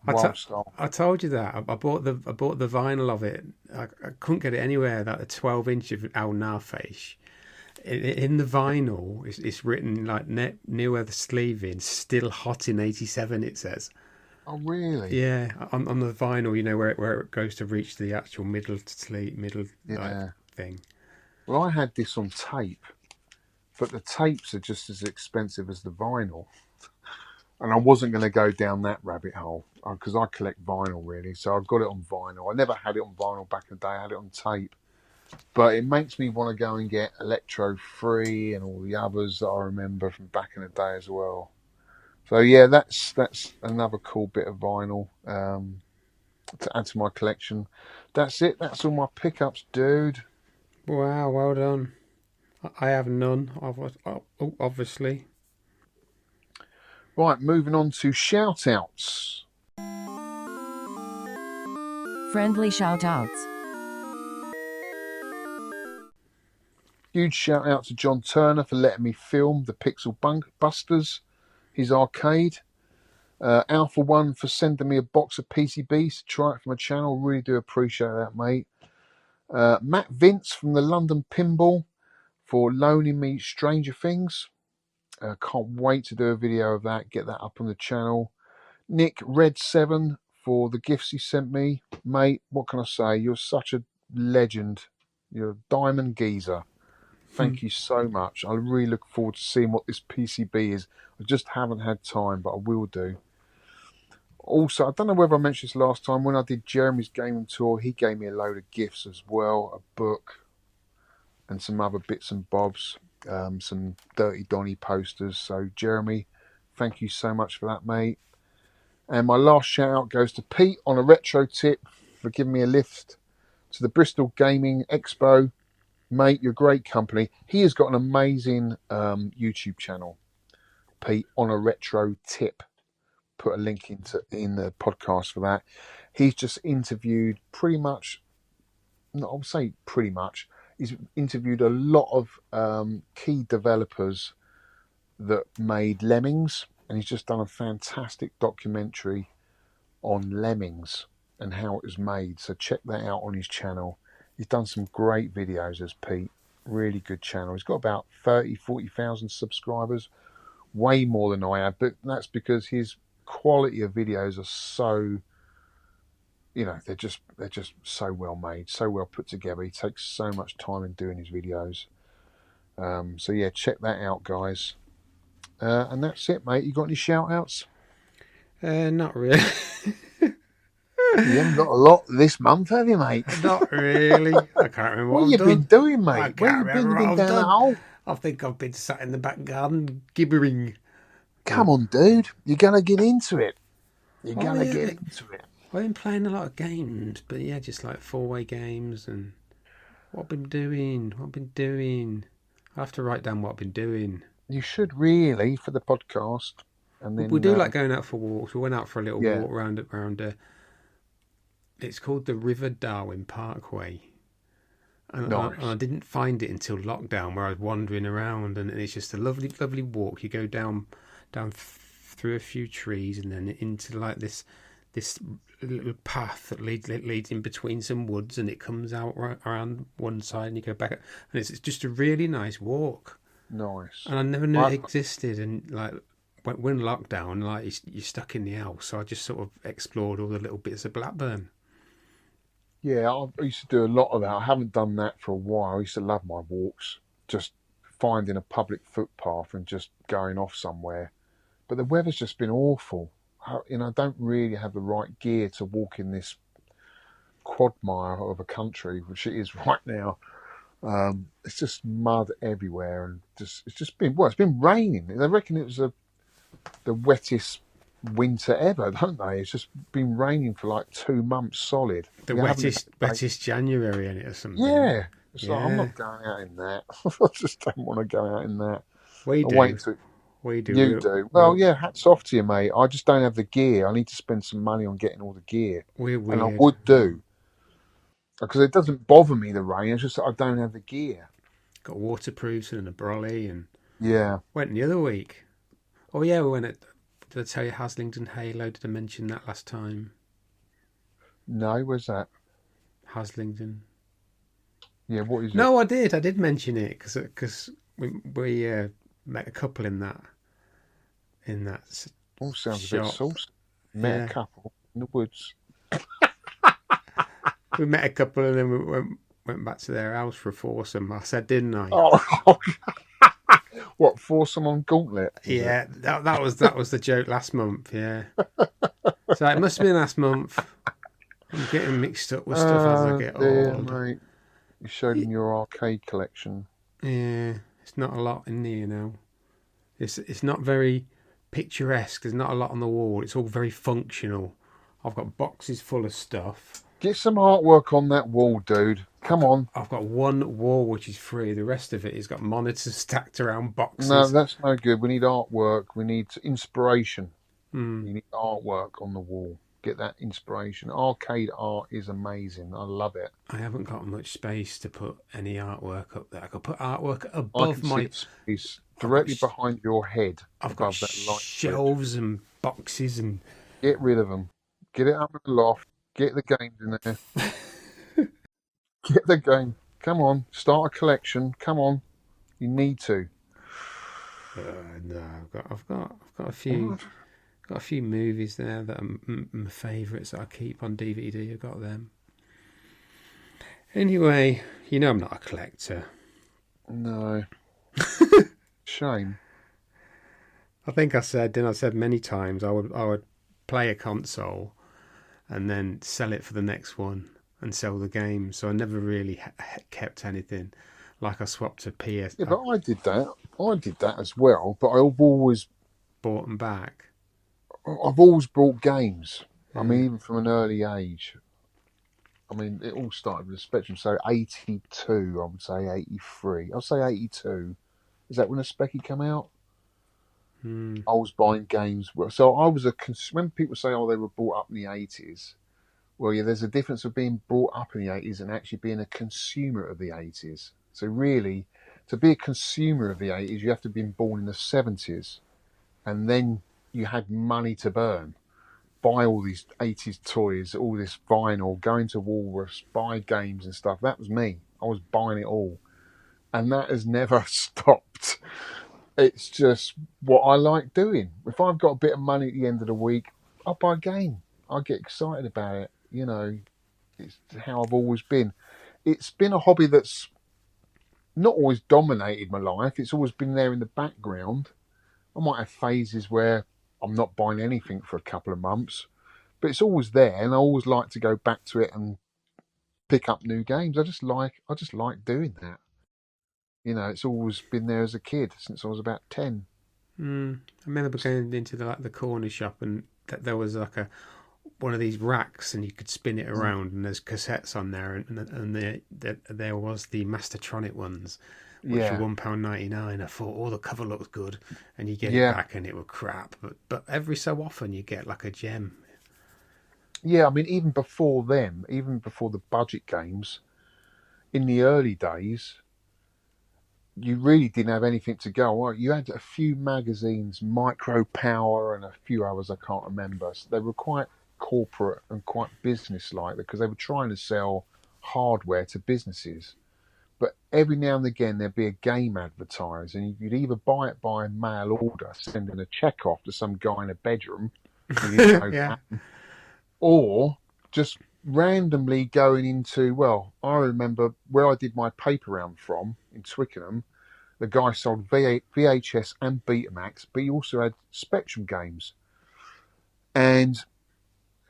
I told you that. I bought the vinyl of it. I couldn't get it anywhere. That a 12-inch of Al Nailfish. In the vinyl, it's written like newer the sleeve in, still hot in '87. It says. Oh really? Yeah, on the vinyl, you know where it goes to reach the actual middle thing. Well, I had this on tape, but the tapes are just as expensive as the vinyl, and I wasn't going to go down that rabbit hole because I collect vinyl really. So I've got it on vinyl. I never had it on vinyl back in the day. I had it on tape, but it makes me want to go and get Electro Free and all the others that I remember from back in the day as well. So yeah, that's another cool bit of vinyl to add to my collection. That's it. That's all my pickups, dude. Wow, well done. I have none, obviously. Right, moving on to shout-outs. Friendly shout-outs. Huge shout-out to John Turner for letting me film the Pixel Busters, his arcade. Alpha One for sending me a box of PCBs to try it for my channel. Really do appreciate that, mate. Matt Vince from the London Pinball for loaning me Stranger Things. Can't wait to do a video of that, get that up on the channel. Nick Red7 for the gifts he sent me. Mate, what can I say? You're such a legend. You're a diamond geezer. Thank you so much. I really look forward to seeing what this PCB is. I just haven't had time, but I will do. Also, I don't know whether I mentioned this last time, when I did Jeremy's gaming tour, he gave me a load of gifts as well, a book and some other bits and bobs, some Dirty Donny posters. So Jeremy, thank you so much for that, mate. And my last shout out goes to Pete on a retro tip for giving me a lift to the Bristol Gaming Expo. Mate, you're great company. He has got an amazing YouTube channel, Pete on a retro tip. Put a link in the podcast for that. He's just interviewed pretty much, I'll say pretty much, he's interviewed a lot of key developers that made Lemmings, and he's just done a fantastic documentary on Lemmings and how it was made. So check that out on his channel. He's done some great videos as Pete. Really good channel. He's got about 40,000 subscribers. way more than I have, but that's because his quality of videos are so, they're just so well made, so well put together. He takes so much time in doing his videos. So yeah, check that out, guys. And that's it, mate. You got any shout outs? Not really. You haven't got a lot this month, have you, mate? Not really. I can't remember What what have I've you done. been doing, I mate? Where can't you been? remember You what been I've down the done. hole? I think I've been sat in the back garden gibbering. Come on, dude. You're gonna get into it. You're Oh, gonna yeah, get but- into it. I've been playing a lot of games, but yeah, just like 4-way games and what I've been doing. I have to write down what I've been doing. You should really for the podcast, and then We do like going out for walks. We went out for a little Yeah. walk around. It's called the River Darwin Parkway, and Nice. I didn't find it until lockdown, where I was wandering around, and it's just a lovely, lovely walk. You go down through a few trees, and then into like this little path that leads in between some woods, and it comes out right around one side, and you go back, and it's just a really nice walk. Nice. And I never knew it existed, and like when lockdown, like you're stuck in the house, so I just sort of explored all the little bits of Blackburn. Yeah, I used to do a lot of that. I haven't done that for a while. I used to love my walks, just finding a public footpath and just going off somewhere. But the weather's just been awful. I don't really have the right gear to walk in this quagmire of a country, which it is right now. It's just mud everywhere, and it's been raining. They reckon it was the wettest winter ever, don't they? It's just been raining for like 2 months solid. The wettest January in it or something. Yeah. It's like, I'm Yeah. not going out in that. I just don't want to go out in that. We I'm do. waiting to. We do. You do. Well, yeah, hats off to you, mate. I just don't have the gear. I need to spend some money on getting all the gear. We're weird. And I would do. Because it doesn't bother me, the rain. It's just that I don't have the gear. Got waterproofs and a brolly, and Yeah. went the other week. Oh yeah, we went at. Did I tell you Haslington Halo? Did I mention that last time? No, where's that? Haslington. Yeah, what is it? No, I did mention it because we met a couple in that All sounds a shop. bit saucy. Met Yeah. a couple in the woods. We met a couple and then we went back to their house for a foursome. I said, didn't I? Oh, what, foursome on Gauntlet? Yeah, that was the joke last month. Yeah, so it must have been last month. I'm getting mixed up with stuff as I get old. Mate. You showed in your arcade collection. Yeah, it's not a lot in there now. It's not very picturesque. There's not a lot on the wall. It's all very functional. I've got boxes full of stuff. Get some artwork on that wall, dude. Come on. I've got one wall which is free. The rest of it has got monitors stacked around boxes. No, that's no good. We need artwork. We need inspiration. Mm. You need artwork on the wall. Get that inspiration. Arcade art is amazing. I love it. I haven't got much space to put any artwork up there. I could put artwork I above can my. see the space directly behind your head. I've got above that light switch. shelves and boxes and. Get rid of them. Get it up in the loft. Get the games in there. Get the game. Come on. Start a collection. Come on. You need to. No, I've got a few. Got a few movies there that are my favourites that I keep on DVD. I've got them. Anyway, you know I'm not a collector. No. Shame. I think I said many times I would play a console and then sell it for the next one and sell the game. So I never really kept anything. Like I swapped a PS. Yeah, but I did that. I did that as well. But I've always bought them back. I've always bought games. I mean, even from an early age. I mean, it all started with a Spectrum. So 82, I would say 83. I'll say 82. Is that when a Specky came out? I was buying games. So I was when people say, oh, they were brought up in the 80s. Well, yeah, there's a difference of being brought up in the 80s and actually being a consumer of the 80s. So really, to be a consumer of the 80s, you have to have been born in the 70s. And then you had money to burn. Buy all these 80s toys, all this vinyl, go into Woolworths, buy games and stuff. That was me. I was buying it all. And that has never stopped. It's just what I like doing. If I've got a bit of money at the end of the week, I'll buy a game. I get excited about it. You know, it's how I've always been. It's been a hobby that's not always dominated my life. It's always been there in the background. I might have phases where I'm not buying anything for a couple of months, but it's always there, and I always like to go back to it and pick up new games. I just like doing that. You know, it's always been there as a kid since I was about 10. I remember going into the corner shop, and there was like one of these racks, and you could spin it around, and there's cassettes on there, and there was the Mastertronic ones, which were Yeah, £1.99. I thought, oh, the cover looks good, and you get it yeah, back, and it were crap. But every so often you get like a gem. yeah. I mean, even before them, even before the budget games, in the early days, you really didn't have anything to go on. You had a few magazines, Micro Power, and a few others I can't remember. So they were quite corporate and quite business-like because they were trying to sell hardware to businesses. But every now and again, there'd be a game advertised, and you'd either buy it by mail order, sending a check off to some guy in a bedroom who didn't know Yeah, that, or just randomly going into, well, I remember where I did my paper round from in Twickenham, the guy sold VHS and Betamax, but he also had Spectrum games. And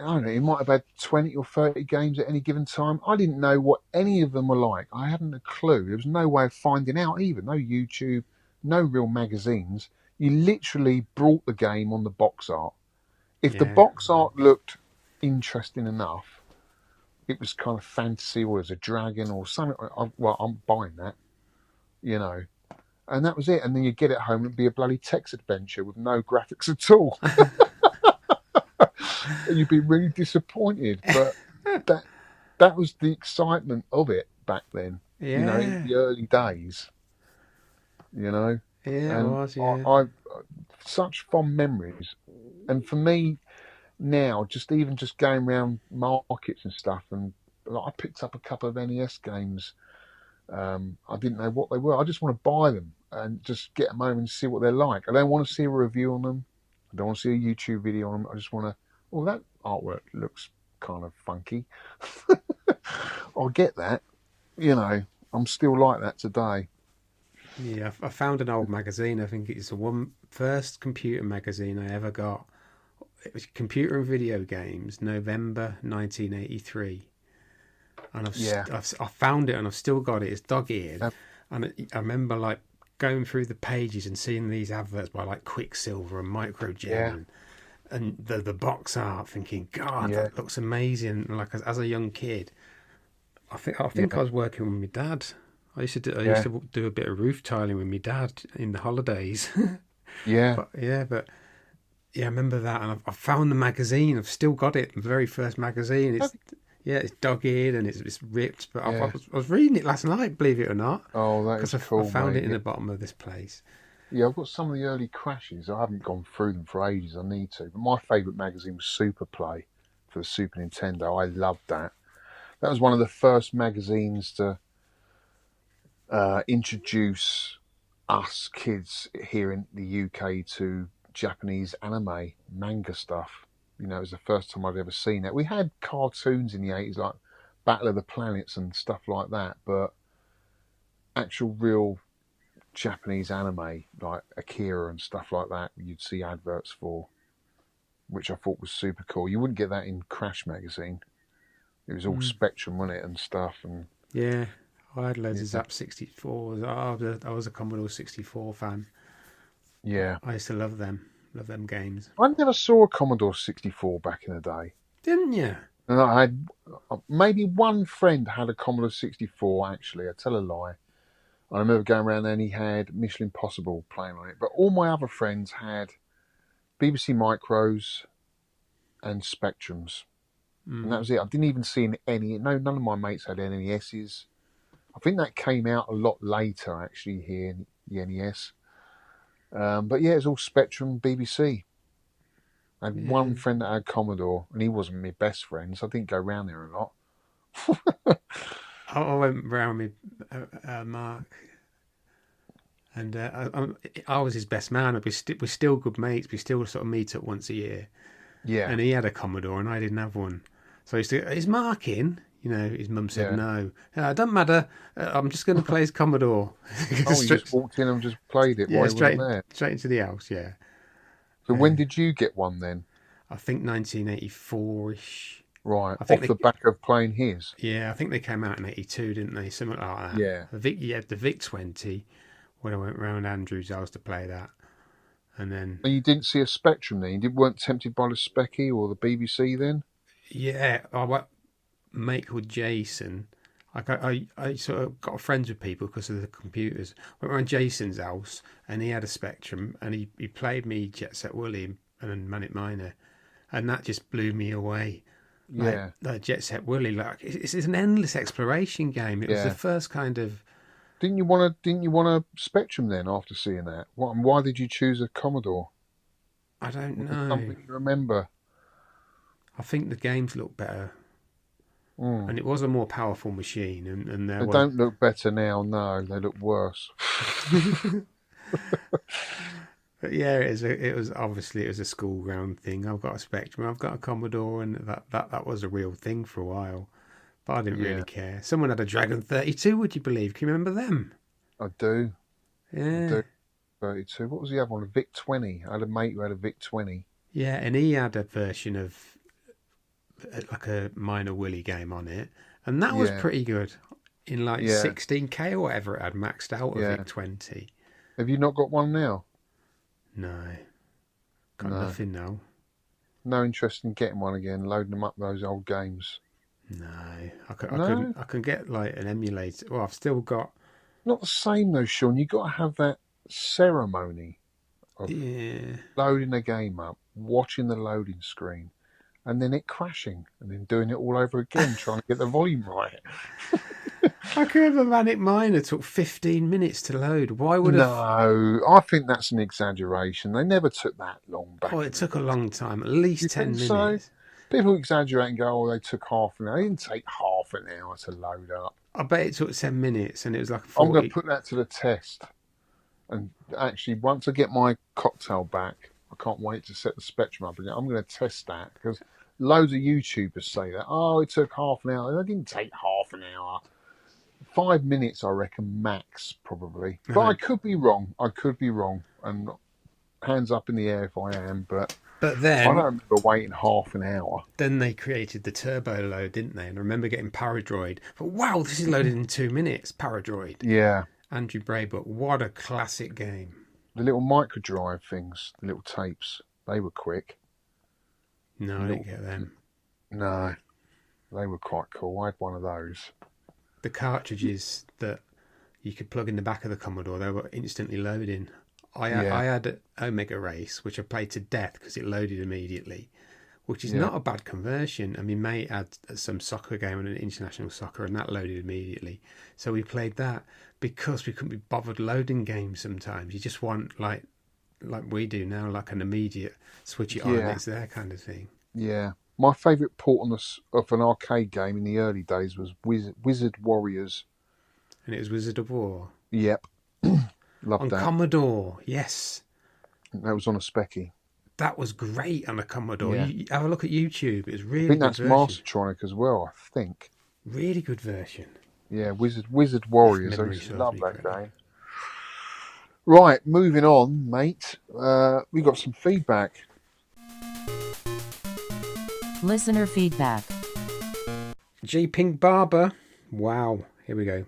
I don't know, he might have had 20 or 30 games at any given time. I didn't know what any of them were like. I hadn't a clue. There was no way of finding out either. No YouTube, no real magazines. You literally brought the game on the box art. If the yeah, box art looked interesting enough, it was kind of fantasy or as a dragon or something. Well, I'm buying that, you know. And that was it. And then you get it home and it'd be a bloody text adventure with no graphics at all. And you'd be really disappointed. But that that was the excitement of it back then, you know, in yeah, the early days, you know. yeah. It And was, yeah, I such fond memories. And for me now, just going around markets and stuff, and like, I picked up a couple of NES games. I didn't know what they were. I just want to buy them and just get them home and see what they're like. I don't want to see a review on them. I don't want to see a YouTube video on them. I just want to, well, that artwork looks kind of funky. I'll get that. You know, I'm still like that today. yeah. I found an old magazine. I think it's the first computer magazine I ever got. It was Computer and Video Games, November 1983. And Yeah. I found it, and I've still got it. It's dog-eared, Um, and I remember like going through the pages and seeing these adverts by like Quicksilver and Microgem, yeah. and the box art, thinking, God, Yeah. that looks amazing. And like as a young kid, I think Yeah. I was working with my dad. I used Yeah. to do a bit of roof tiling with my dad in the holidays. Yeah. but yeah, I remember that, and I found the magazine. I've still got it, the very first magazine. Oh, It's dog-eared and it's ripped. But yeah. I was reading it last night, believe it or not, Oh, that because is I cool, found it mate. in Yeah. the bottom of this place. Yeah, I've got some of the early crashes. I haven't gone through them for ages. I need to. But my favourite magazine was Super Play for the Super Nintendo. I loved that. That was one of the first magazines to introduce us kids here in the UK to Japanese anime, manga stuff. You know, it was the first time I'd ever seen it. We had cartoons in the 80s like Battle of the Planets and stuff like that, but actual real Japanese anime like Akira and stuff like that, you'd see adverts for, which I thought was super cool. You wouldn't get that in Crash magazine. It was all Mm. Spectrum, wasn't it, and stuff. And Yeah, I had loads of yeah, Zap 64s. I was a Commodore 64 fan. yeah. I used to love them games. I never saw a Commodore 64 back in the day. Didn't you? And I had maybe one friend had a Commodore 64. Actually, I tell a lie. I remember going around there and he had Mission Impossible playing on it. But all my other friends had BBC Micros and Spectrums, and that Mm. was it. I didn't even see any. No, none of my mates had NESs. I think that came out a lot later, actually, here in the NES. But yeah, it was all Spectrum, BBC. I had one Yeah. friend that had Commodore, and he wasn't my best friend, so I didn't go round there a lot. I went round with Mark. And I was his best man. We're still good mates. We still sort of meet up once a year. Yeah. And he had a Commodore and I didn't have one. So I used to, is Mark in? You know, his mum said Yeah. no. It doesn't matter. I'm just going to play his Commodore. Oh, you just walked in and just played it while he wasn't there. Straight into the house, yeah. So when did you get one then? I think 1984-ish. Right, I think off the back of playing his? Yeah, I think they came out in 82, didn't they? Something like that. Yeah. The Vic 20, when I went round Andrew's house to play that. And then... And you didn't see a Spectrum then? You weren't tempted by the Specky or the BBC then? Yeah, I mate called Jason. I sort of got friends with people because of the computers. Went around Jason's house and he had a Spectrum and he played me Jet Set Willie and Manic Miner, and that just blew me away. Yeah, like Jet Set Willie, like it's an endless exploration game. It was the first kind of. Didn't you want a Spectrum then after seeing that? Why did you choose a Commodore? I don't know. Something you remember? I think the games look better. And it was a more powerful machine, and they don't look better now. No, they look worse. But yeah, it was a school ground thing. I've got a Spectrum, I've got a Commodore, and that was a real thing for a while. But I didn't really care. Someone had a Dragon 32. Would you believe? Can you remember them? I do. Yeah. I do. 32. What was the other one? A Vic 20. I had a mate who had a Vic 20. Yeah, and he had a version of like a Minor Willie game on it, and that was pretty good. In like 16K or whatever it had maxed out of Vic 20. Have you not got one now? No. Got nothing now. No interest in getting one again, loading them up those old games. No. I can get like an emulator. Well, I've still got. Not the same though, Shaun. You got to have that ceremony of loading the game up, watching the loading screen, and then it crashing, and then doing it all over again, trying to get the volume right. I can remember Manic Miner took 15 minutes to load. Why would No, I think that's an exaggeration. They never took that long back. Oh, it took a long time, at least 10 minutes. So? People exaggerate and go, oh, they took half an hour. They didn't take half an hour to load up. I bet it took 10 minutes and it was like a 40... I'm going to put that to the test. And actually, once I get my cocktail back, I can't wait to set the Spectrum up again. I'm going to test that because loads of YouTubers say that. Oh, it took half an hour. It didn't take half an hour. 5 minutes, I reckon, max, probably. But I could be wrong. And hands up in the air if I am. But then... I don't remember waiting half an hour. Then they created the turbo load, didn't they? And I remember getting Paradroid. But wow, this is loaded in 2 minutes, Paradroid. Yeah. Andrew Braybook, what a classic game. The little microdrive things, the little tapes, they were quick. No, I didn't get them. No, they were quite cool. I had one of those. The cartridges that you could plug in the back of the Commodore, they were instantly loading. I had Omega Race, which I played to death because it loaded immediately, which is not a bad conversion. I mean, mate had some soccer game on an international soccer, and that loaded immediately. So we played that because we couldn't be bothered loading games sometimes. You just want, like we do now, like an immediate switch it on and it's there kind of thing. Yeah. My favourite port of an arcade game in the early days was Wizard Warriors. And it was Wizard of War? Yep. Loved that. On Commodore, yes. That was on a Specky. That was great on a Commodore. Yeah. You have a look at YouTube. It's really good. I think that's Mastertronic as well, I think. Really good version. Yeah, Wizard Warriors. I used to love that game. Right, moving on, mate. We got some feedback. Listener feedback. G. Pink Barber. Wow. Here we go.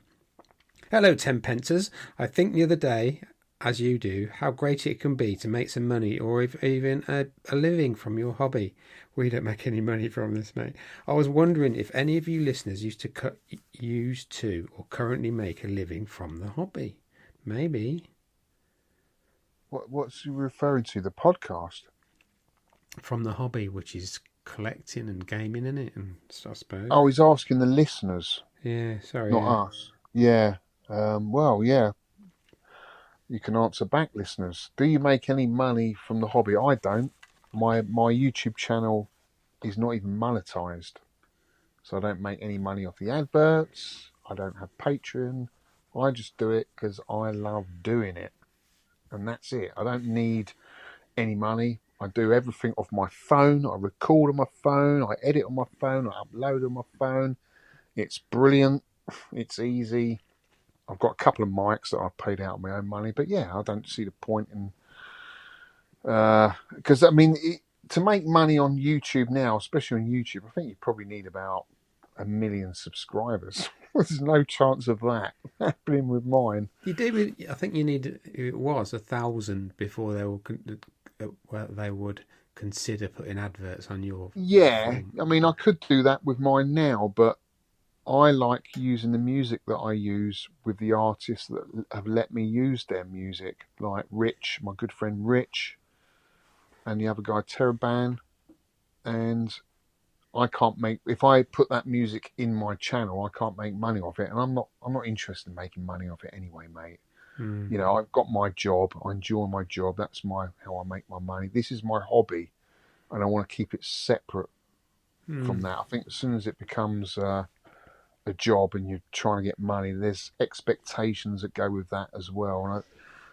Hello, Tenpencers. I think the other day, as you do, how great it can be to make some money or even a living from your hobby. We don't make any money from this, mate. I was wondering if any of you listeners used to or currently make a living from the hobby. Maybe. What's he referring to? The podcast? From the hobby, which is collecting and gaming in it, and I suppose. Oh, he's asking the listeners. Yeah, sorry. Not us. Yeah. Well, yeah. You can answer back, listeners. Do you make any money from the hobby? I don't. My YouTube channel is not even monetized. So I don't make any money off the adverts. I don't have Patreon. I just do it because I love doing it. and that's it. I don't need any money. I do everything off my phone. I record on my phone. I edit on my phone. I upload on my phone. It's brilliant. It's easy. I've got a couple of mics that I've paid out of my own money, but yeah, I don't see the point in because to make money on YouTube now, especially on YouTube, I think you probably need about 1 million subscribers. There's no chance of that happening with mine. You do. I think you need. It was 1,000 before they would consider putting adverts on your. Yeah, thing. I mean, I could do that with mine now, but I like using the music that I use with the artists that have let me use their music, like Rich, my good friend Rich, and the other guy Teraban. And I can't make, if I put that music in my channel, I can't make money off it, and I'm not interested in making money off it anyway, mate. You know, I've got my job. I enjoy my job. That's how I make my money. This is my hobby, and I want to keep it separate from that. I think as soon as it becomes a job and you're trying to get money, there's expectations that go with that as well. And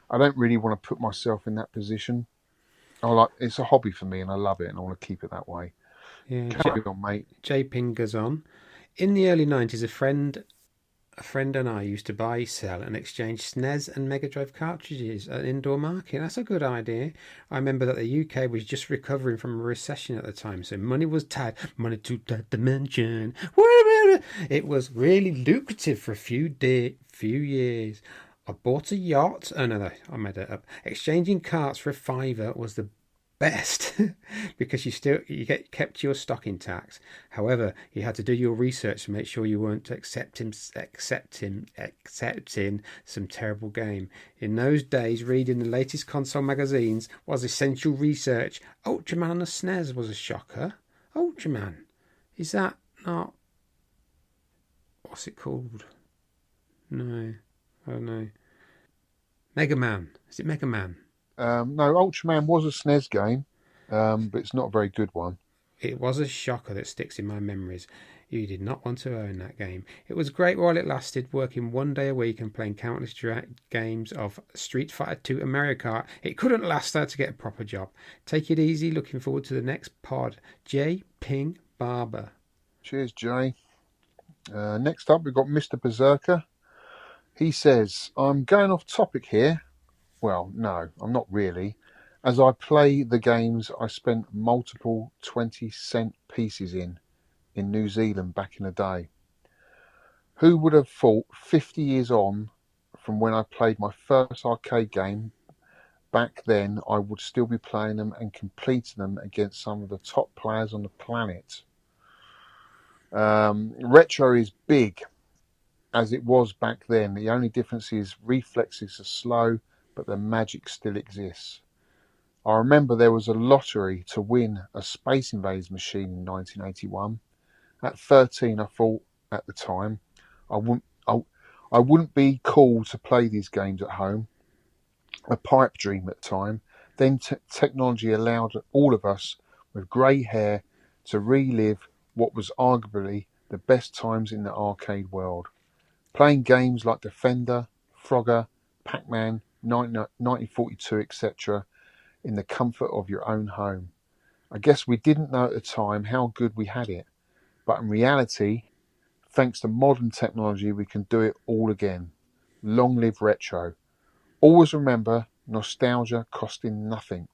I don't really want to put myself in that position. It's a hobby for me, and I love it, and I want to keep it that way. Yeah, Carry on, mate. J Ping goes on. In the early 90s, a friend and I used to buy, sell, and exchange SNES and Mega Drive cartridges at an indoor market. That's a good idea. I remember that the UK was just recovering from a recession at the time, so money was tight. Money to that dimension. It was really lucrative for a few years. I bought a yacht. Oh no, I made it up. Exchanging carts for a $5 was the best because you kept your stock intact. However, you had to do your research to make sure you weren't accepting some terrible game. In those days, reading the latest console magazines was essential research. Ultraman on the SNES was a shocker. Ultraman, is that not, what's it called? No, oh no, Mega Man. Is it Mega Man? No, Ultraman was a SNES game, but it's not a very good one. It was a shocker that sticks in my memories. You did not want to own that game. It was great while it lasted, working 1 day a week and playing countless games of Street Fighter 2 and Mario Kart. It couldn't last there to get a proper job. Take it easy. Looking forward to the next pod. J. Ping Barber. Cheers, Jay. Next up, we've got Mr. Berserker. He says, I'm going off topic here. Well, no, I'm not really. As I play the games I spent multiple 20-cent pieces in New Zealand back in the day. Who would have thought 50 years on from when I played my first arcade game back then, I would still be playing them and completing them against some of the top players on the planet. Retro is big, as it was back then. The only difference is reflexes are slow, but the magic still exists. I remember there was a lottery to win a Space Invaders machine in 1981. At 13, I thought at the time I wouldn't be cool to play these games at home. A pipe dream at the time. Then technology allowed all of us with grey hair to relive what was arguably the best times in the arcade world. Playing games like Defender, Frogger, Pac-Man, 1942, etc. in the comfort of your own home. I guess we didn't know at the time how good we had it, but in reality, thanks to modern technology, we can do it all again. Long live retro. Always remember, nostalgia costing nothing,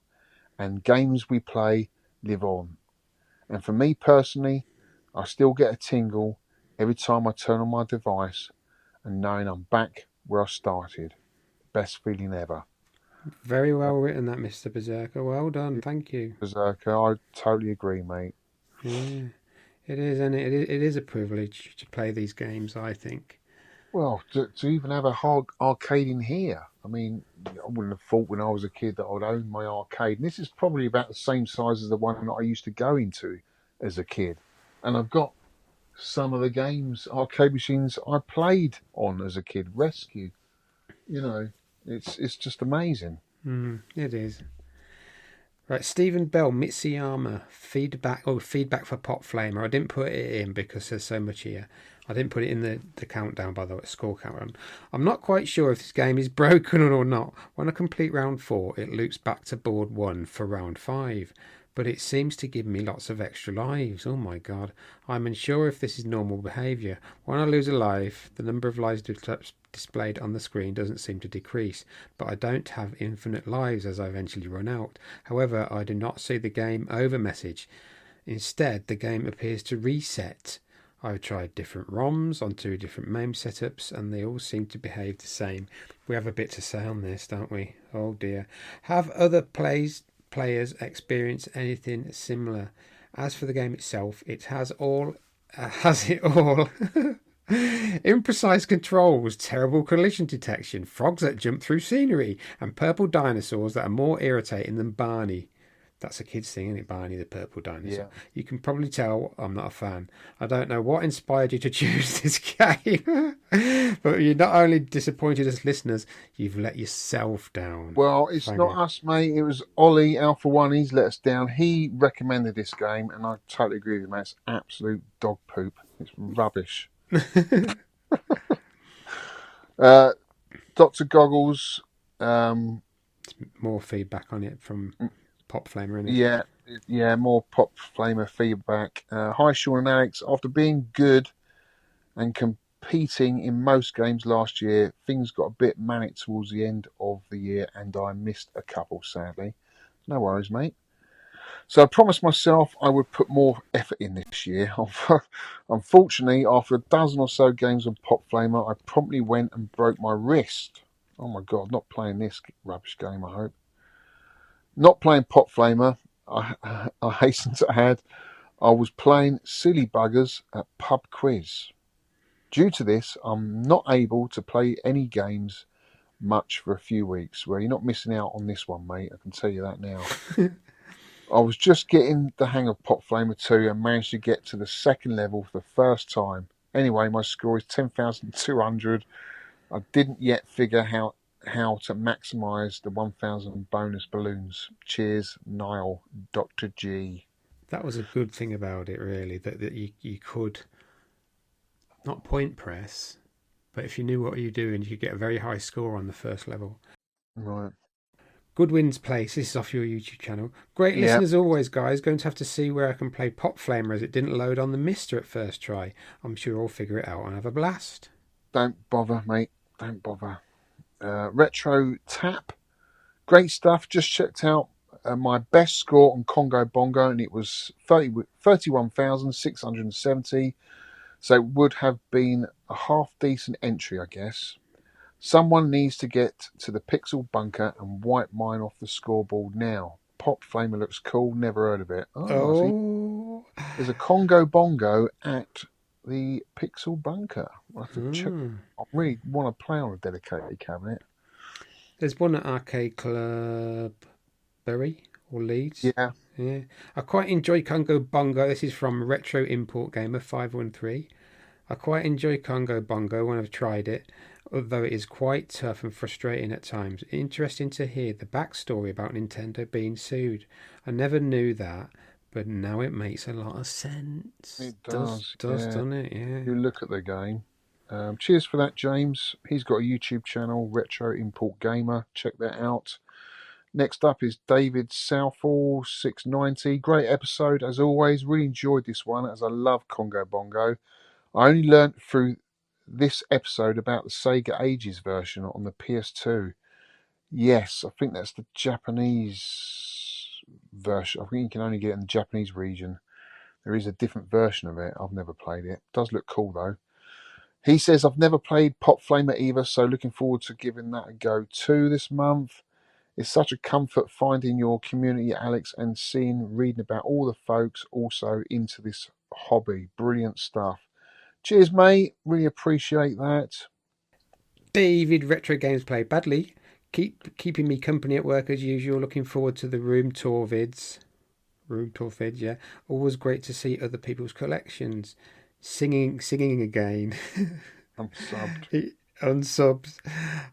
and games we play live on. And for me personally, I still get a tingle every time I turn on my device and knowing I'm back where I started. Best feeling ever. Very well written, that, Mr. Berserker. Well done. Thank you. Berserker, I totally agree, mate. Yeah, it is, and it is a privilege to play these games, I think. Well, to even have a arcade in here. I mean, I wouldn't have thought when I was a kid that I'd own my arcade. And this is probably about the same size as the one that I used to go into as a kid. And I've got some of the games, arcade machines I played on as a kid. Rescue. You know, it's just amazing. It is. Right, Stephen Bell, Mitsuyama, feedback for Pot Flamer. I didn't put it in because there's so much here. I didn't put it in the countdown, by the way, score countdown. I'm not quite sure if this game is broken or not. When I complete round 4, it loops back to board 1 for round 5. But it seems to give me lots of extra lives. Oh my god. I'm unsure if this is normal behaviour. When I lose a life, the number of lives displayed on the screen doesn't seem to decrease. But I don't have infinite lives as I eventually run out. However, I do not see the game over message. Instead, the game appears to reset. I've tried different ROMs on 2 different MAME setups and they all seem to behave the same. We have a bit to say on this, don't we? Oh dear. Have other players experienced anything similar? As for the game itself, it has it all. Imprecise controls, terrible collision detection, frogs that jump through scenery, and purple dinosaurs that are more irritating than Barney. That's a kid's thing, isn't it, Barney the purple dinosaur? Yeah. You can probably tell I'm not a fan. I don't know what inspired you to choose this game, but you're not only disappointed as listeners, you've let yourself down. Well, it's not us, mate. It was Ollie, Alpha One. He's let us down. He recommended this game, and I totally agree with him, mate. It's absolute dog poop. It's rubbish. Dr. Goggles. More feedback on it from Pop Flamer, isn't it? Yeah, more Pop Flamer feedback. Hi, Shaun and Alex. After being good and competing in most games last year, things got a bit manic towards the end of the year, and I missed a couple, sadly. No worries, mate. So I promised myself I would put more effort in this year. Unfortunately, after a dozen or so games on Pop Flamer, I promptly went and broke my wrist. Oh my God, not playing this rubbish game, I hope. Not playing Pop Flamer, I hasten to add, I was playing silly buggers at Pub Quiz. Due to this, I'm not able to play any games much for a few weeks. Well, you're not missing out on this one, mate. I can tell you that now. I was just getting the hang of Pop Flamer 2 and managed to get to the second level for the first time. Anyway, my score is 10,200. I didn't yet figure how to maximise the 1,000 bonus balloons. Cheers, Niall, Dr. G. That was a good thing about it, really, that you could not point press, but if you knew what you were doing, you could get a very high score on the first level. Right. Goodwin's Place, this is off your YouTube channel. Great listen as always, guys. Going to have to see where I can play Pop Flamer as it didn't load on the Mister at first try. I'm sure I'll figure it out and have a blast. Don't bother, mate. Don't bother. Retro Tap. Great stuff. Just checked out my best score on Congo Bongo and it was 31,670. So it would have been a half decent entry, I guess. Someone needs to get to the pixel bunker and wipe mine off the scoreboard now. Pop Flamer looks cool. Never heard of it. Oh. There's a Congo Bongo at the pixel bunker. I have to check. I really want to play on a dedicated cabinet. There's one at Arcade Club Bury or Leeds. Yeah. I quite enjoy Congo Bongo. This is from Retro Import Gamer 513. I quite enjoy Congo Bongo when I've tried it, although it is quite tough and frustrating at times. Interesting to hear the backstory about Nintendo being sued. I never knew that, but now it makes a lot of sense. It does, doesn't it? Yeah. You look at the game. Cheers for that, James. He's got a YouTube channel, Retro Import Gamer. Check that out. Next up is David Southall 690. Great episode as always. Really enjoyed this one as I love Congo Bongo. I only learnt through this episode about the Sega Ages version on the PS2. Yes, I think that's the Japanese version. I think you can only get it in the Japanese region. There is a different version of it. I've never played it. Does look cool though. He says, I've never played Pop Flamer either, so looking forward to giving that a go too this month. It's such a comfort finding your community, Alex, and reading about all the folks also into this hobby. Brilliant stuff. Cheers, mate. Really appreciate that. David, Retro Games Play Badly. Keeping me company at work as usual. Looking forward to the room tour vids. Yeah. Always great to see other people's collections. Singing again. I'm subbed. Unsubs.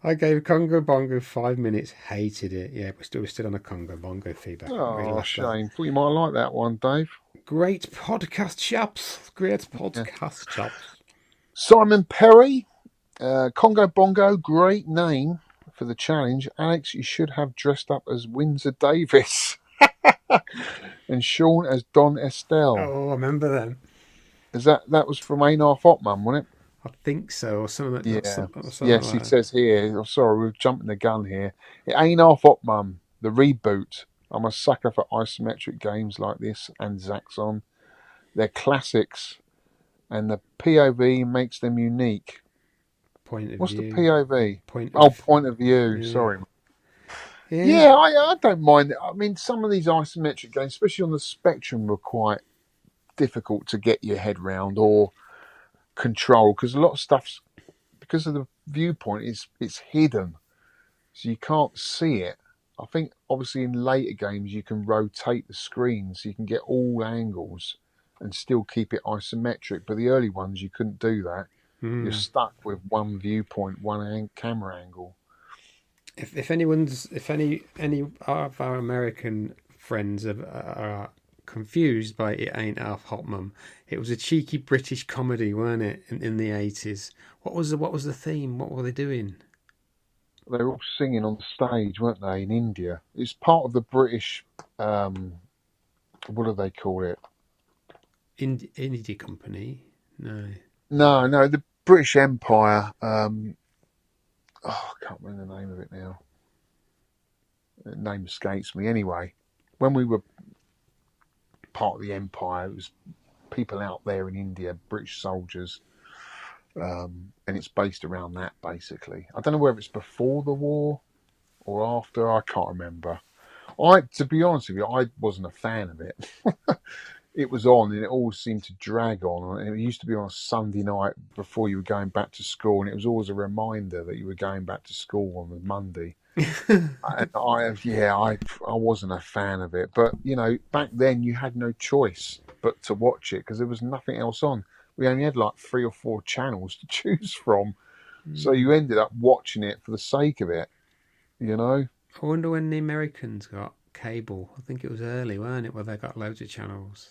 I gave Congo Bongo 5 minutes. Hated it. Yeah, we're still on a Congo Bongo feedback. Oh, shame. Thought you might like that one, Dave. Great podcast, chaps. Great podcast, chaps. Simon Perry, Congo Bongo, great name for the challenge. Alex, you should have dressed up as Windsor Davis. And Shaun as Don Estelle. Oh, I remember them. Is that was from Ain't Half Hot Mum, wasn't I think so, or something. it? Or something Yes, he like that. says here. Oh, sorry, we're jumping the gun here. It Ain't Half Hot Mum, the reboot. I'm a sucker for isometric games like this and Zaxxon. They're classics, and the POV makes them unique. Point of What's the view. POV? Point Oh, of point of view. yeah. Sorry. Yeah. Yeah, I don't mind it. I mean, some of these isometric games, especially on the Spectrum, were quite difficult to get your head round or control because a lot of stuff's because of the viewpoint it's hidden, so you can't see it. I think obviously in later games you can rotate the screen so you can get all angles and still keep it isometric, but the early ones you couldn't do that. You're stuck with one viewpoint, camera angle. If any of our American friends are confused by It Ain't Half Hot Mum, it was a cheeky British comedy, weren't it? In the 80s. What was the theme? What were they doing? They were all singing on stage, weren't they, in India? It's part of the British, what do they call it? Indie company? No. No, the British Empire. I can't remember the name of it now. The name escapes me. Anyway, when we were part of the Empire, it was people out there in India, British soldiers, and it's based around that, basically. I don't know whether it's before the war or after. I can't remember. To be honest with you, I wasn't a fan of it. It was on and it always seemed to drag on, and it used to be on a Sunday night before you were going back to school, and it was always a reminder that you were going back to school on the Monday. And I wasn't a fan of it, but back then you had no choice but to watch it because there was nothing else on. We only had like 3 or 4 channels to choose from, so you ended up watching it for the sake of it. I wonder when the Americans got cable. I think it was early, weren't it, where they got loads of channels.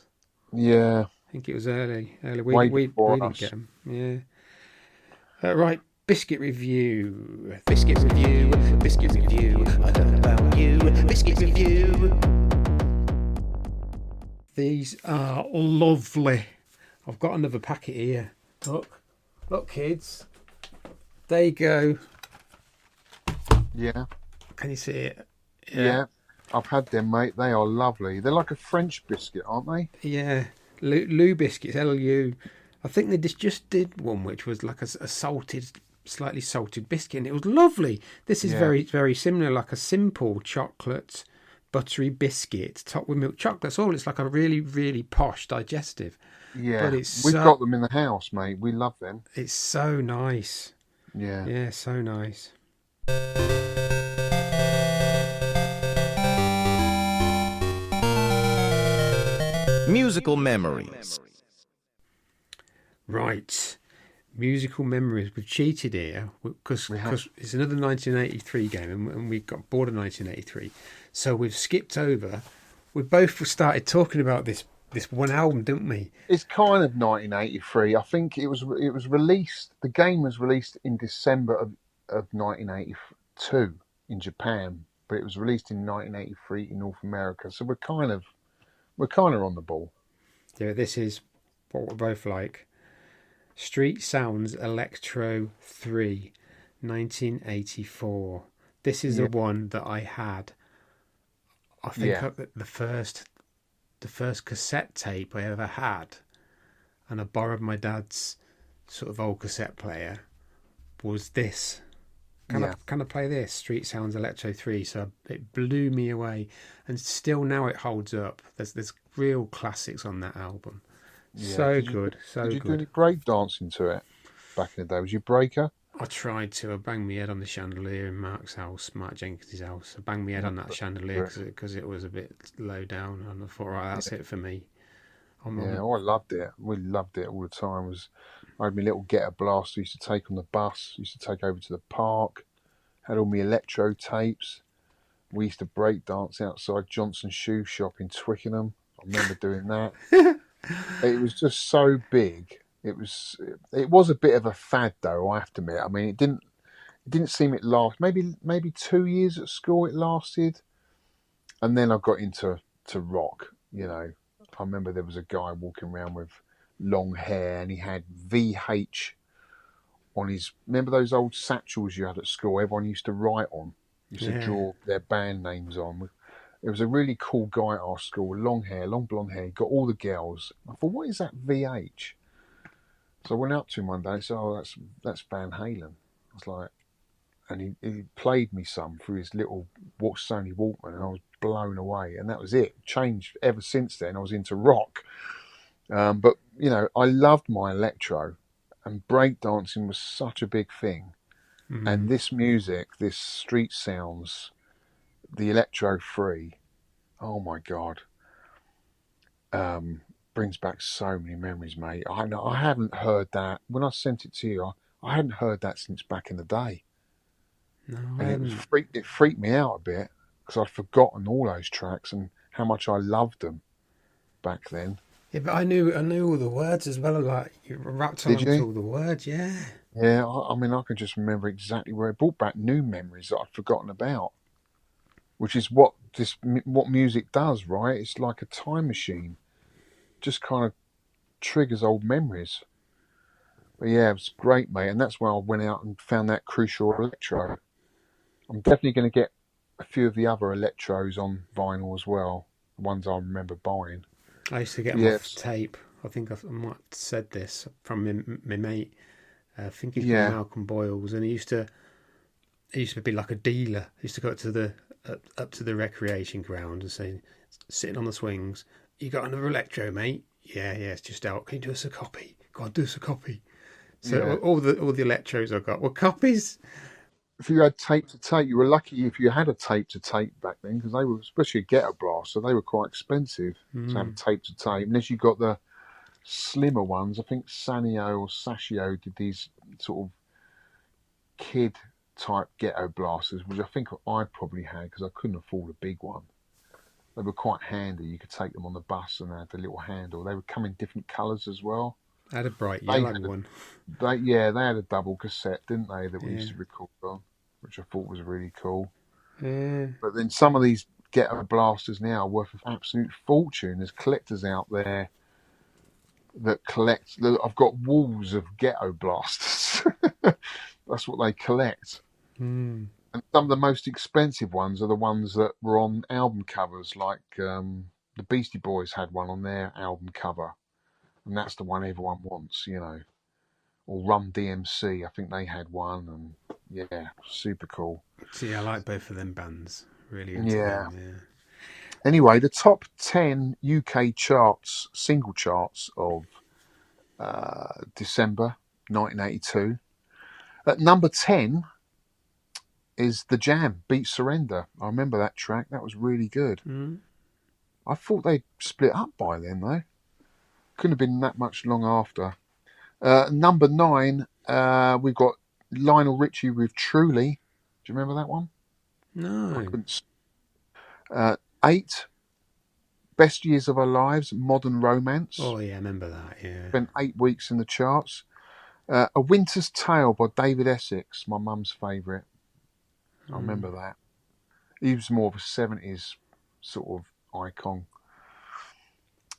Yeah, I think it was early. way We before didn't us. get them. Yeah. Right. Biscuit review. Biscuit review. Biscuit review. I don't know about you. Biscuit review. These are lovely. I've got another packet here. Look, kids. There you go. Yeah. Can you see it? Yeah, I've had them, mate. They are lovely. They're like a French biscuit, aren't they? Yeah. Lou biscuits, LU. I think they just did one which was like a slightly salted biscuit, and it was lovely. This is very, very similar, like a simple chocolate, buttery biscuit topped with milk chocolate. That's all. It's like a really, really posh digestive. Yeah, but we've got them in the house, mate. We love them. It's so nice. Yeah, so nice. Musical memories. Right. Musical memories. We've cheated here because it's another 1983 game, and we got bored of 1983. So we've skipped over. We both started talking about this one album, didn't we? it's kind of 1983. I think it was released. The game was released in December of 1982 in Japan, but it was released in 1983 in North America. So we're kind of on the ball. Yeah, this is what we're both like. Street Sounds Electro 3, 1984. This is the one that I had. I think the first cassette tape I ever had, and I borrowed my dad's sort of old cassette player, was this. Can I play this? Street Sounds Electro 3. So it blew me away, and still now it holds up. There's real classics on that album. Yeah. So Did good. you do any break dancing to it back in the day? Was you breaker? I tried to. I banged my head on the chandelier in Mark Jenkins' house. I banged my head on that chandelier because it was a bit low down, and I thought, right, that's it for me. I loved it. We loved it all the time. I had my little getter blaster. Used to take on the bus. Used to take over to the park. Had all my electro tapes. We used to break dance outside Johnson's shoe shop in Twickenham. I remember doing that. It was just so big. It was a bit of a fad, though. I have to admit. I mean, it didn't seem it last. Maybe 2 years at school it lasted, and then I got into rock. You know, I remember there was a guy walking around with long hair, and he had VH on his. Remember those old satchels you had at school? Everyone used to write on. Used to draw their band names on. It was a really cool guy at our school, long hair, long blonde hair. He got all the girls. I thought, what is that VH? So I went up to him one day and said, "Oh, that's Van Halen." I was like, and he played me some through his little Sony Walkman, and I was blown away. And that was it. Changed ever since then. I was into rock, but you know, I loved my electro, and breakdancing was such a big thing. And this music, this street sounds, the electro free, oh my god, brings back so many memories, mate. I haven't heard that when I sent it to you. I hadn't heard that since back in the day. No, And it freaked me out a bit because I'd forgotten all those tracks and how much I loved them back then. Yeah, but I knew all the words as well. Like you rapped along to all the words. Yeah. Yeah, I mean, I can just remember exactly where it brought back new memories that I'd forgotten about, which is what music does, right? It's like a time machine, just kind of triggers old memories. But yeah, it was great, mate, and that's why I went out and found that Crucial Electro. I'm definitely going to get a few of the other Electros on vinyl as well, the ones I remember buying. I used to get them off tape. I think I might have said this from my mate. I think he's called Malcolm Boyles, and he used to be like a dealer. He used to go up to the recreation ground and say, sitting on the swings, "You got another electro, mate?" Yeah, it's just out. "Can you do us a copy? Go on, do us a copy." So all the electros I got were copies. If you had tape to tape, you were lucky if you had a tape to tape back then, because they were, especially a ghetto blaster, they were quite expensive to have a tape to tape. Unless you got the slimmer ones. I think Sanyo or Sashio did these sort of kid type ghetto blasters, which I think I probably had because I couldn't afford a big one. They were quite handy. You could take them on the bus and they had the little handle. They would come in different colours as well. I had a bright yellow one. They had a double cassette, didn't they, that we used to record on, which I thought was really cool. Yeah. But then some of these ghetto blasters now are worth an absolute fortune. There's collectors out there that collect. I've got walls of ghetto blasters. That's what they collect. And some of the most expensive ones are the ones that were on album covers, like the Beastie Boys had one on their album cover, and that's the one everyone wants, you know. Or Run DMC, I think they had one, and yeah, super cool. See, I like both of them bands. Really into them, yeah. Anyway, the top 10 UK charts, single charts of December 1982. At number 10 is The Jam, Beat Surrender. I remember that track. That was really good. I thought they'd split up by then, though. Couldn't have been that much long after. Number 9, we've got Lionel Richie with Truly. Do you remember that one? No. 8, Best Years of Our Lives, Modern Romance. Oh, yeah, I remember that, yeah. Spent 8 weeks in the charts. A Winter's Tale by David Essex, my mum's favourite. I remember that. He was more of a 70s sort of icon.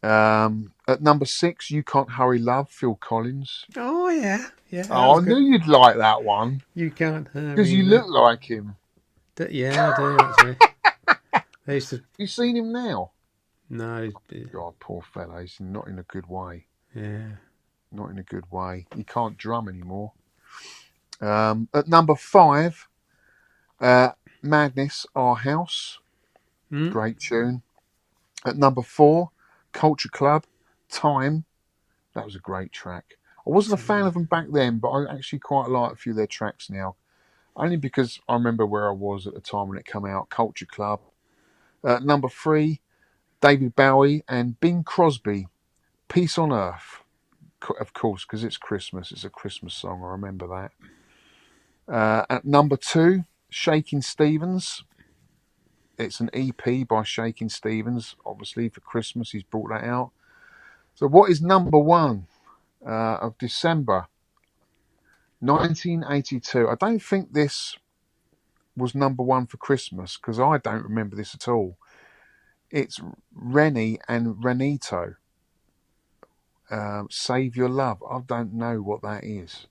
At number 6, You Can't Hurry Love, Phil Collins. Oh, yeah. Oh, I knew you'd like that one. You Can't Hurry because you look like him. Yeah, I do, actually. You seen him now? No. God, poor fella. He's not in a good way. Yeah. Not in a good way. He can't drum anymore. At number 5, Madness, Our House. Great tune. At number 4, Culture Club, Time. That was a great track. I wasn't a fan of them back then, but I actually quite like a few of their tracks now. Only because I remember where I was at the time when it came out. Culture Club. Number 3, David Bowie and Bing Crosby, Peace on Earth. Of course, because it's Christmas. It's a Christmas song. I remember that. At number 2, Shakin' Stevens. It's an EP by Shakin' Stevens. Obviously, for Christmas, he's brought that out. So what is number 1? of December 1982. I don't think this was number one for Christmas because I don't remember this at all. It's Rennie and Renito. Save Your Love. I don't know what that is.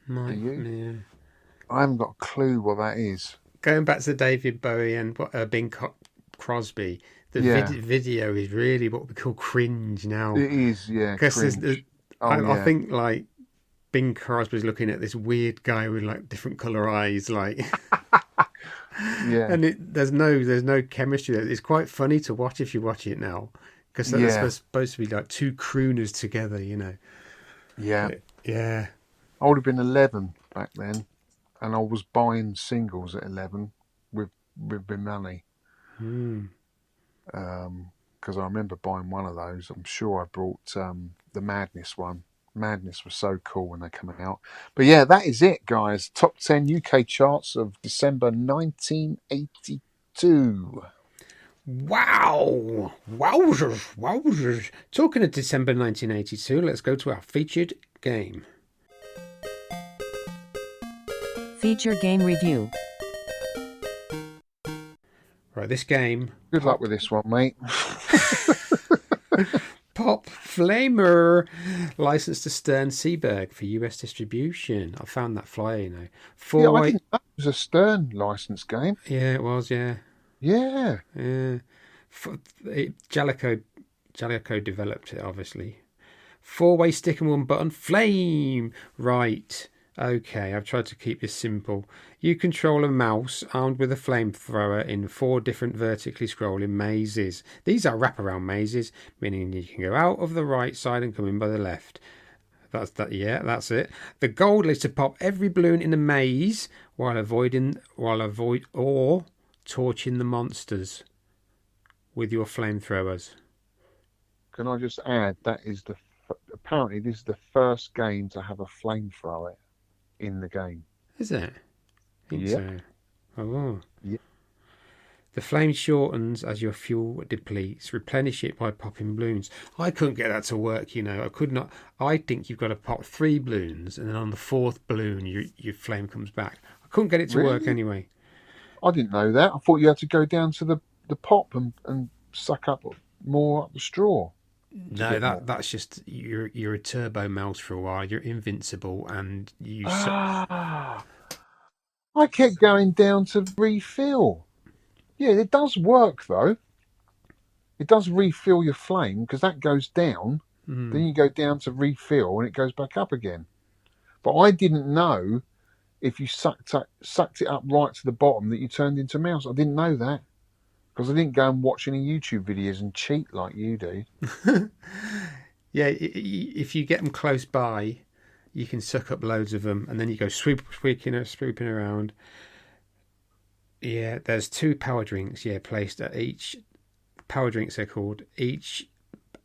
Do you? Yeah. I haven't got a clue what that is. Going back to David Bowie and Bing Crosby, the video is really what we call cringe now. It is, yeah. Because I Yeah. think like Bing Crosby's looking at this weird guy with like different color eyes, like. Yeah. And there's no chemistry there. It's quite funny to watch if you watch it now, because that's supposed to be like two crooners together, you know. Yeah. But, yeah. I would have been 11 back then, and I was buying singles at 11 with my money. Because I remember buying one of those. I'm sure I brought the Madness one. Madness was so cool when they came out. But yeah, that is it, guys. Top 10 UK charts of December 1982. Wow! Wowzers! Talking of December 1982, let's go to our featured game. Feature game review. Right, this game. Good luck with this one, mate. Pop Flamer, licensed to Stern Seaberg for US distribution. I found that flyer, you know. I didn't know it was a Stern licensed game. Yeah, it was, yeah. Yeah. GALAGA developed it, obviously. 4-way stick and 1 button. Flame! Right. Okay, I've tried to keep this simple. You control a mouse armed with a flamethrower in 4 different vertically scrolling mazes. These are wraparound mazes, meaning you can go out of the right side and come in by the left. That's it. The goal is to pop every balloon in the maze while torching the monsters with your flamethrowers. Can I just add, apparently this is the first game to have a flamethrower in the game. Is it? I think so. Oh. Yeah. The flame shortens as your fuel depletes. Replenish it by popping balloons. I couldn't get that to work, you know. I could not. I think you've got to pop 3 balloons, and then on the 4th balloon, your flame comes back. I couldn't get it to work anyway. I didn't know that. I thought you had to go down to the pop and suck up more up the straw. No, that's just you're a turbo mouse for a while. You're invincible, and you. I kept going down to refill. Yeah, it does work though. It does refill your flame because that goes down. Then you go down to refill and it goes back up again. But I didn't know if you sucked it up right to the bottom that you turned into mouse. I didn't know that. Because I didn't go and watch any YouTube videos and cheat like you do. Yeah, if you get them close by, you can suck up loads of them, and then you go swooping around. Yeah, there's 2 power drinks, placed at each... Power drinks, they're called. Each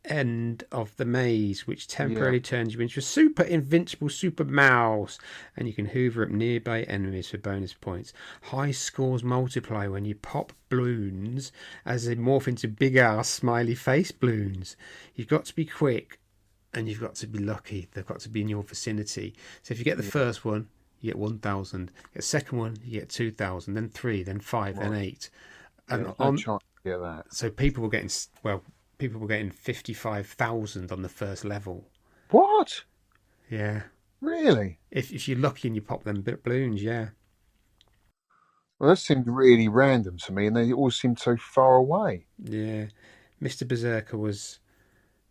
end of the maze, which temporarily turns you into a super invincible super mouse, and you can hoover up nearby enemies for bonus points. High scores multiply when you pop balloons as they morph into big ass smiley face balloons. You've got to be quick and you've got to be lucky. They've got to be in your vicinity. So if you get the first one, you get 1,000. Get the second one, you get 2,000. Then 3, then 5, then 8. And no chance to get that. So people were getting 55,000 on the first level. What? Yeah. Really? If you're lucky and you pop them balloons, yeah. Well, that seemed really random to me, and they all seemed so far away. Yeah. Mr. Berserker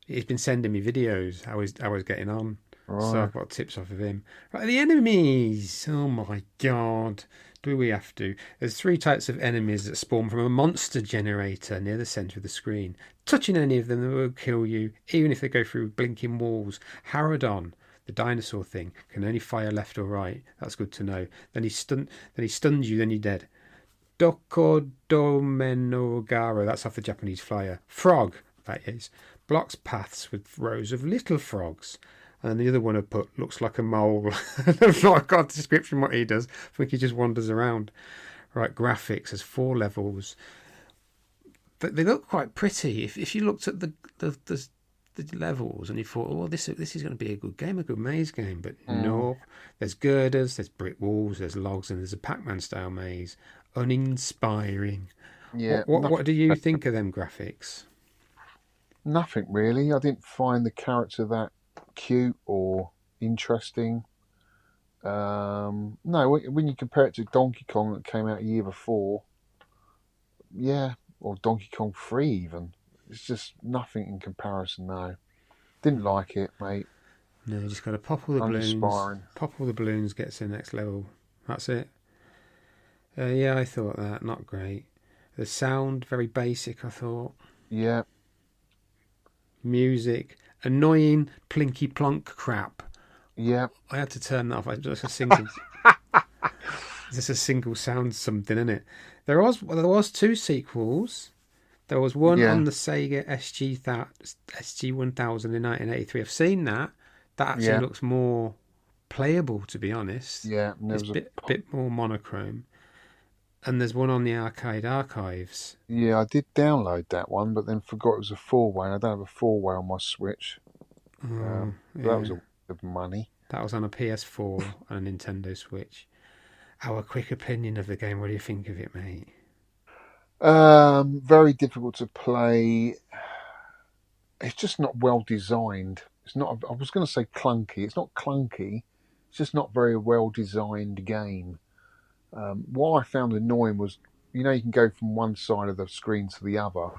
he's been sending me videos how I was getting on. Right. So I've got tips off of him. Right, the enemies. Oh my god. Do we have to? There's 3 types of enemies that spawn from a monster generator near the centre of the screen. Touching any of them will kill you, even if they go through blinking walls. Haradon, the dinosaur thing, can only fire left or right. That's good to know. Then he stuns you, then you're dead. Dokodomenogaro, that's off the Japanese flyer. Frog, that is, blocks paths with rows of little frogs. And then the other one I put looks like a mole. I've not got a description what he does. I think he just wanders around. Right, graphics. There's 4 levels. But they look quite pretty. If you looked at the the levels and you thought, oh, this is going to be a good game, a good maze game. But no, there's girders, there's brick walls, there's logs, and there's a Pac-Man style maze. Uninspiring. Yeah. What do you think of them graphics? Nothing really. I didn't find the character that cute or interesting. No, when you compare it to Donkey Kong that came out a year before, yeah, or Donkey Kong 3 even, it's just nothing in comparison. No, didn't like it, mate. No, you just got to pop all the balloons. Uninspiring. Pop all the balloons, gets to the next level. That's it. Yeah, I thought that. Not great. The sound, very basic, I thought. Yeah. Music, annoying plinky plonk crap. Yeah. I had to turn that off. Just a single, just a single sound something, isn't it? There was 2 sequels. There was one on the Sega SG 1000 in 1983. I've seen that. That actually looks more playable, to be honest. Yeah, it's a bit more monochrome. And there's one on the Arcade Archives. Yeah, I did download that one, but then forgot it was a 4-way. I don't have a 4-way on my Switch. That was a waste of money. That was on a PS4 and a Nintendo Switch. Our quick opinion of the game. What do you think of it, mate? Very difficult to play. It's just not well designed. It's not. I was going to say clunky. It's not clunky. It's just not very well designed game. What I found annoying was, you can go from one side of the screen to the other.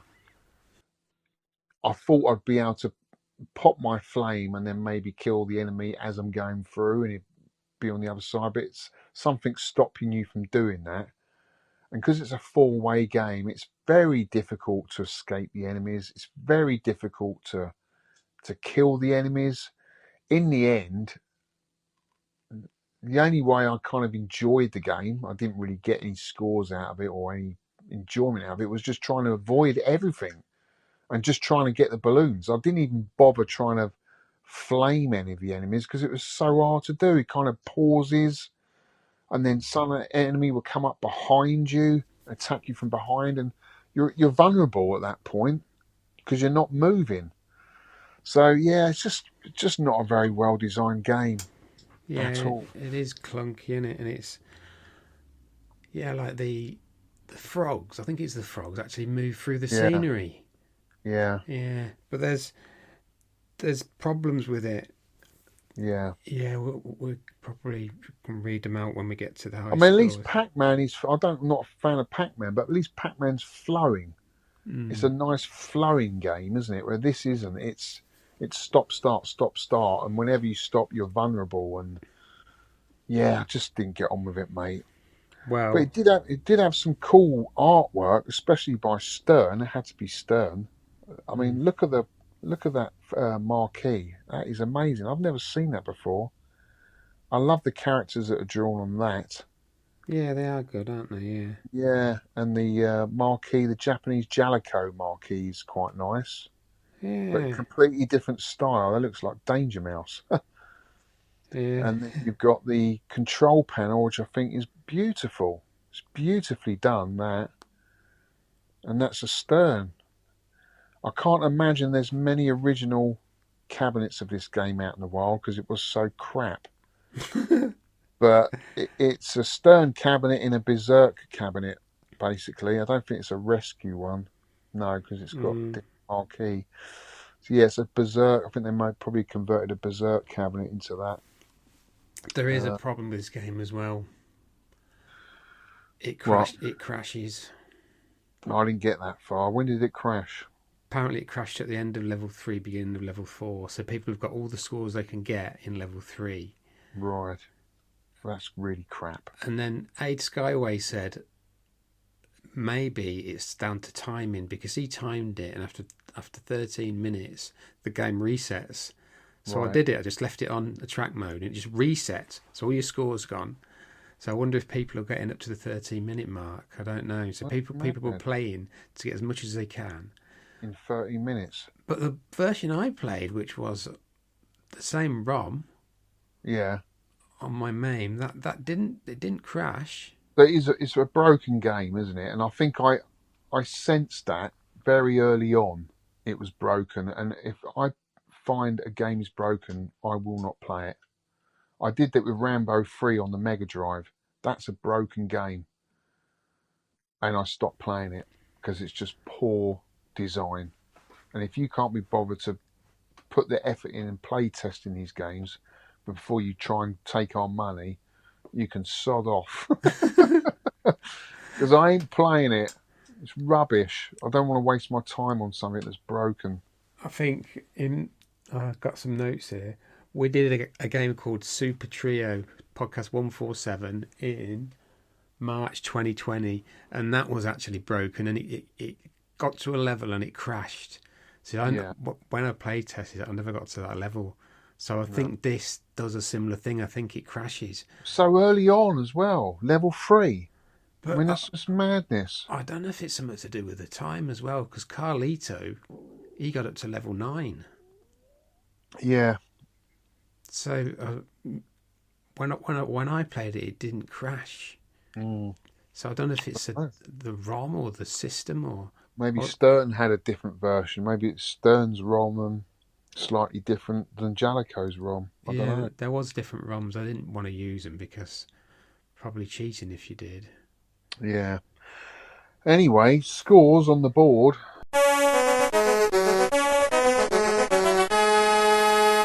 I thought I'd be able to pop my flame and then maybe kill the enemy as I'm going through, and it'd be on the other side. But it's something stopping you from doing that. And because it's a 4-way game, it's very difficult to escape the enemies. It's very difficult to kill the enemies. In the end, the only way I kind of enjoyed the game, I didn't really get any scores out of it or any enjoyment out of it, was just trying to avoid everything and just trying to get the balloons. I didn't even bother trying to flame any of the enemies because it was so hard to do. It kind of pauses, and then some enemy will come up behind you, attack you from behind, and you're vulnerable at that point because you're not moving. So yeah, it's just not a very well designed game. Yeah, it is clunky, isn't it? And it's like the frogs. I think it's the frogs actually move through the scenery. Yeah. Yeah, but there's problems with it. Yeah. Yeah, we probably can read them out when we get to the high. I mean, at least Pac-Man is. I'm not a fan of Pac-Man, but at least Pac-Man's flowing. It's a nice flowing game, isn't it? Where this isn't. It's stop, start, and whenever you stop, you're vulnerable. And yeah, I just didn't get on with it, mate. Well, but it did have some cool artwork, especially by Stern. It had to be Stern. I mean, look at that marquee. That is amazing. I've never seen that before. I love the characters that are drawn on that. Yeah, they are good, aren't they? Yeah. Yeah, and the marquee, the Japanese GALAGA marquee, is quite nice. Yeah. But a completely different style. That looks like Danger Mouse. Yeah. And then you've got the control panel, which I think is beautiful. It's beautifully done, that. And that's a Stern. I can't imagine there's many original cabinets of this game out in the wild because it was so crap. But it's a Stern cabinet in a Berserk cabinet, basically. I don't think it's a rescue one. No, because it's got a different marquee. So yeah, it's a Berserk. I think they might probably converted a Berserk cabinet into that. There is a problem with this game as well. It crashes. I didn't get that far. When did it crash? Apparently it crashed at the end of level 3, beginning of level 4. So people have got all the scores they can get in level 3. Right. That's really crap. And then Aid Skyway said maybe it's down to timing because he timed it, and after 13 minutes the game resets. So I did it. I just left it on the track mode and it just reset. So all your scores gone. So I wonder if people are getting up to the 13-minute mark. I don't know. So people were playing to get as much as they can in 30 minutes. But the version I played, which was the same ROM, on my MAME, that didn't crash. But it's a broken game, isn't it? And I think I sensed that very early on. It was broken, and if find a game is broken, I will not play it. I did that with Rambo 3 on the Mega Drive. That's a broken game. And I stopped playing it because it's just poor design. And if you can't be bothered to put the effort in and play testing these games before you try and take our money, you can sod off. Because I ain't playing it. It's rubbish. I don't want to waste my time on something that's broken. I think I've got some notes here. We did a game called Super Trio, podcast 147, in March 2020, and that was actually broken, and it got to a level and it crashed. So when I played tested it, I never got to that level. So I think this does a similar thing. I think it crashes. So early on as well, level 3. But I mean, that's just madness. I don't know if it's something to do with the time as well, because Carlito, he got up to level 9. Yeah. So when I played it, it didn't crash. Mm. So I don't know if it's the ROM or the system or maybe Stern had a different version. Maybe it's Stern's ROM and slightly different than Jalico's ROM. I don't know. There was different ROMs. I didn't want to use them because probably cheating if you did. Yeah. Anyway, scores on the board.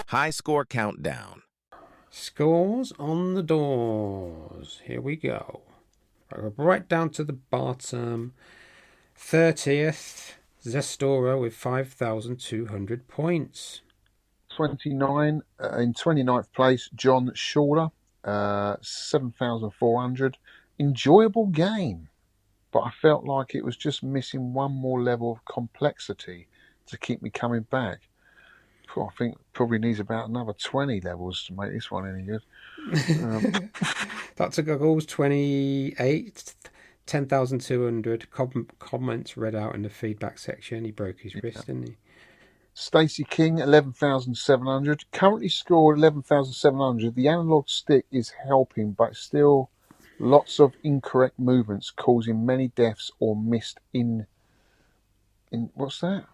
High score countdown. Scores on the doors. Here we go. I'll go right down to the bottom. 30th, Zestoro with 5,200 points. 29 in 29th place, John Shorter, 7,400. Enjoyable game, but I felt like it was just missing one more level of complexity to keep me coming back. I think it probably needs about another 20 levels to make this one any good. That's a goals 28, 10,200 comments read out in the feedback section. He broke his wrist, didn't he? Stacey King, 11,700. Currently scored 11,700. The analog stick is helping, but still lots of incorrect movements causing many deaths or missed in what's that?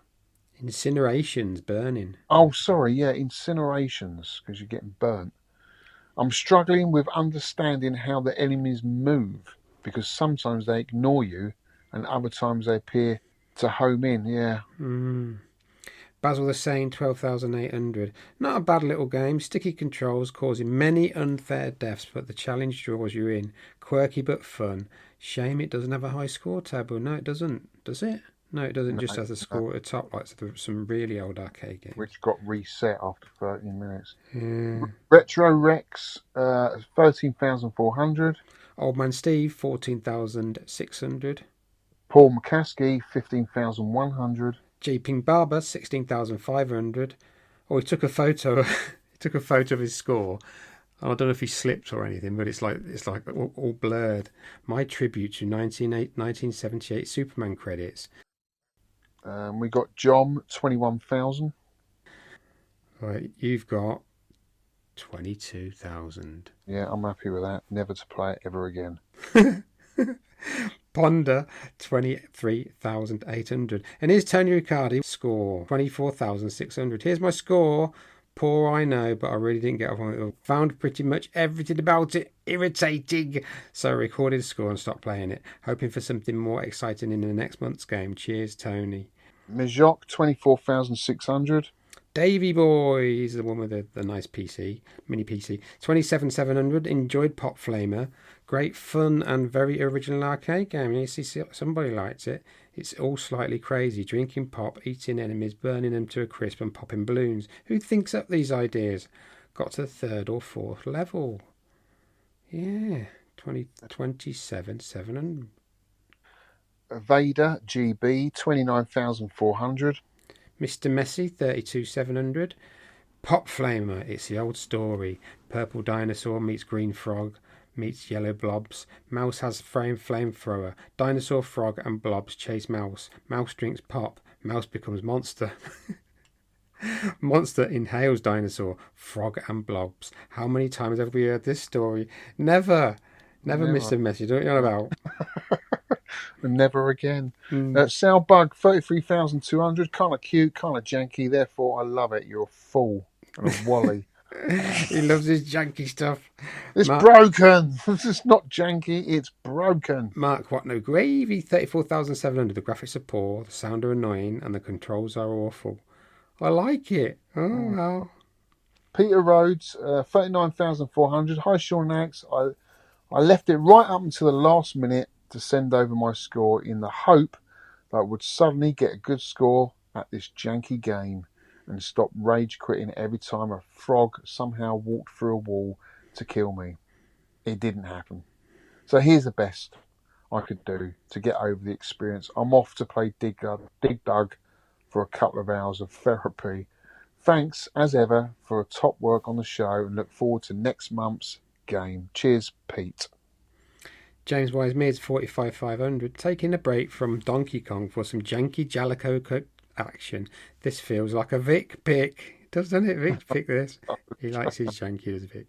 Incinerations, burning. Oh, sorry, yeah, incinerations, because you're getting burnt. I'm struggling with understanding how the enemies move, because sometimes they ignore you, and other times they appear to home in, yeah. Basil the Sane, 12,800. Not a bad little game. Sticky controls causing many unfair deaths, but the challenge draws you in. Quirky but fun. Shame it doesn't have a high score table. No, it doesn't. Does it? No, it doesn't. Just has a score at the top, like some really old arcade games. Which got reset after 13 minutes. Yeah. Retro Rex, 13,400. Old Man Steve, 14,600. Paul McCaskey, 15,100. Jeeping Barber, 16,500. Oh, he took a photo. He took a photo of his score. I don't know if he slipped or anything, but it's like all blurred. My tribute to 1978 Superman credits. We got John, 21,000. Right, you've got 22,000. Yeah, I'm happy with that. Never to play it ever again. Ponder, 23,800. And here's Tony Riccardi, score, 24,600. Here's my score. Poor, I know, but I really didn't get off on it. Found pretty much everything about it irritating. So I recorded the score and stopped playing it, hoping for something more exciting in the next month's game. Cheers, Tony. Mijoc, 24,600. Davy Boy, he's the one with the nice PC, mini PC. 27,700. Enjoyed Pop Flamer. Great fun and very original arcade game. You see somebody likes it. It's all slightly crazy. Drinking pop, eating enemies, burning them to a crisp and popping balloons. Who thinks up these ideas? Got to the 3rd or 4th level. Yeah, 27,700. Vader GB, 29,400. Mr. Messy, 32,700. Pop Flamer, it's the old story. Purple dinosaur meets green frog, meets yellow blobs. Mouse has flamethrower. Dinosaur, frog and blobs chase mouse. Mouse drinks pop. Mouse becomes monster. Monster inhales dinosaur. Frog and blobs. How many times have we heard this story? Never, Mr. Messy. Don't you know about? and never again. Mm. Sal Bug, 33,200. Kind of cute, kind of janky. Therefore, I love it. You're a fool and a wally. He loves his janky stuff. It's broken. It's not janky. It's broken. Mark, what no gravy? 34,700. The graphics are poor, the sound are annoying, and the controls are awful. I like it. Oh well. Peter Rhodes, 39,400. Hi, Shaun and Alex. I left it right up until the last minute to send over my score in the hope that I would suddenly get a good score at this janky game and stop rage quitting every time a frog somehow walked through a wall to kill me. It didn't happen. So here's the best I could do to get over the experience. I'm off to play Dig Dug for a couple of hours of therapy. Thanks, as ever, for a top work on the show and look forward to next month's game. Cheers, Pete. James Wise Mids, 45,500. Taking a break from Donkey Kong for some janky GALAGA action. This feels like a Vic pick. Doesn't it, Vic pick this? He likes his janky as Vic.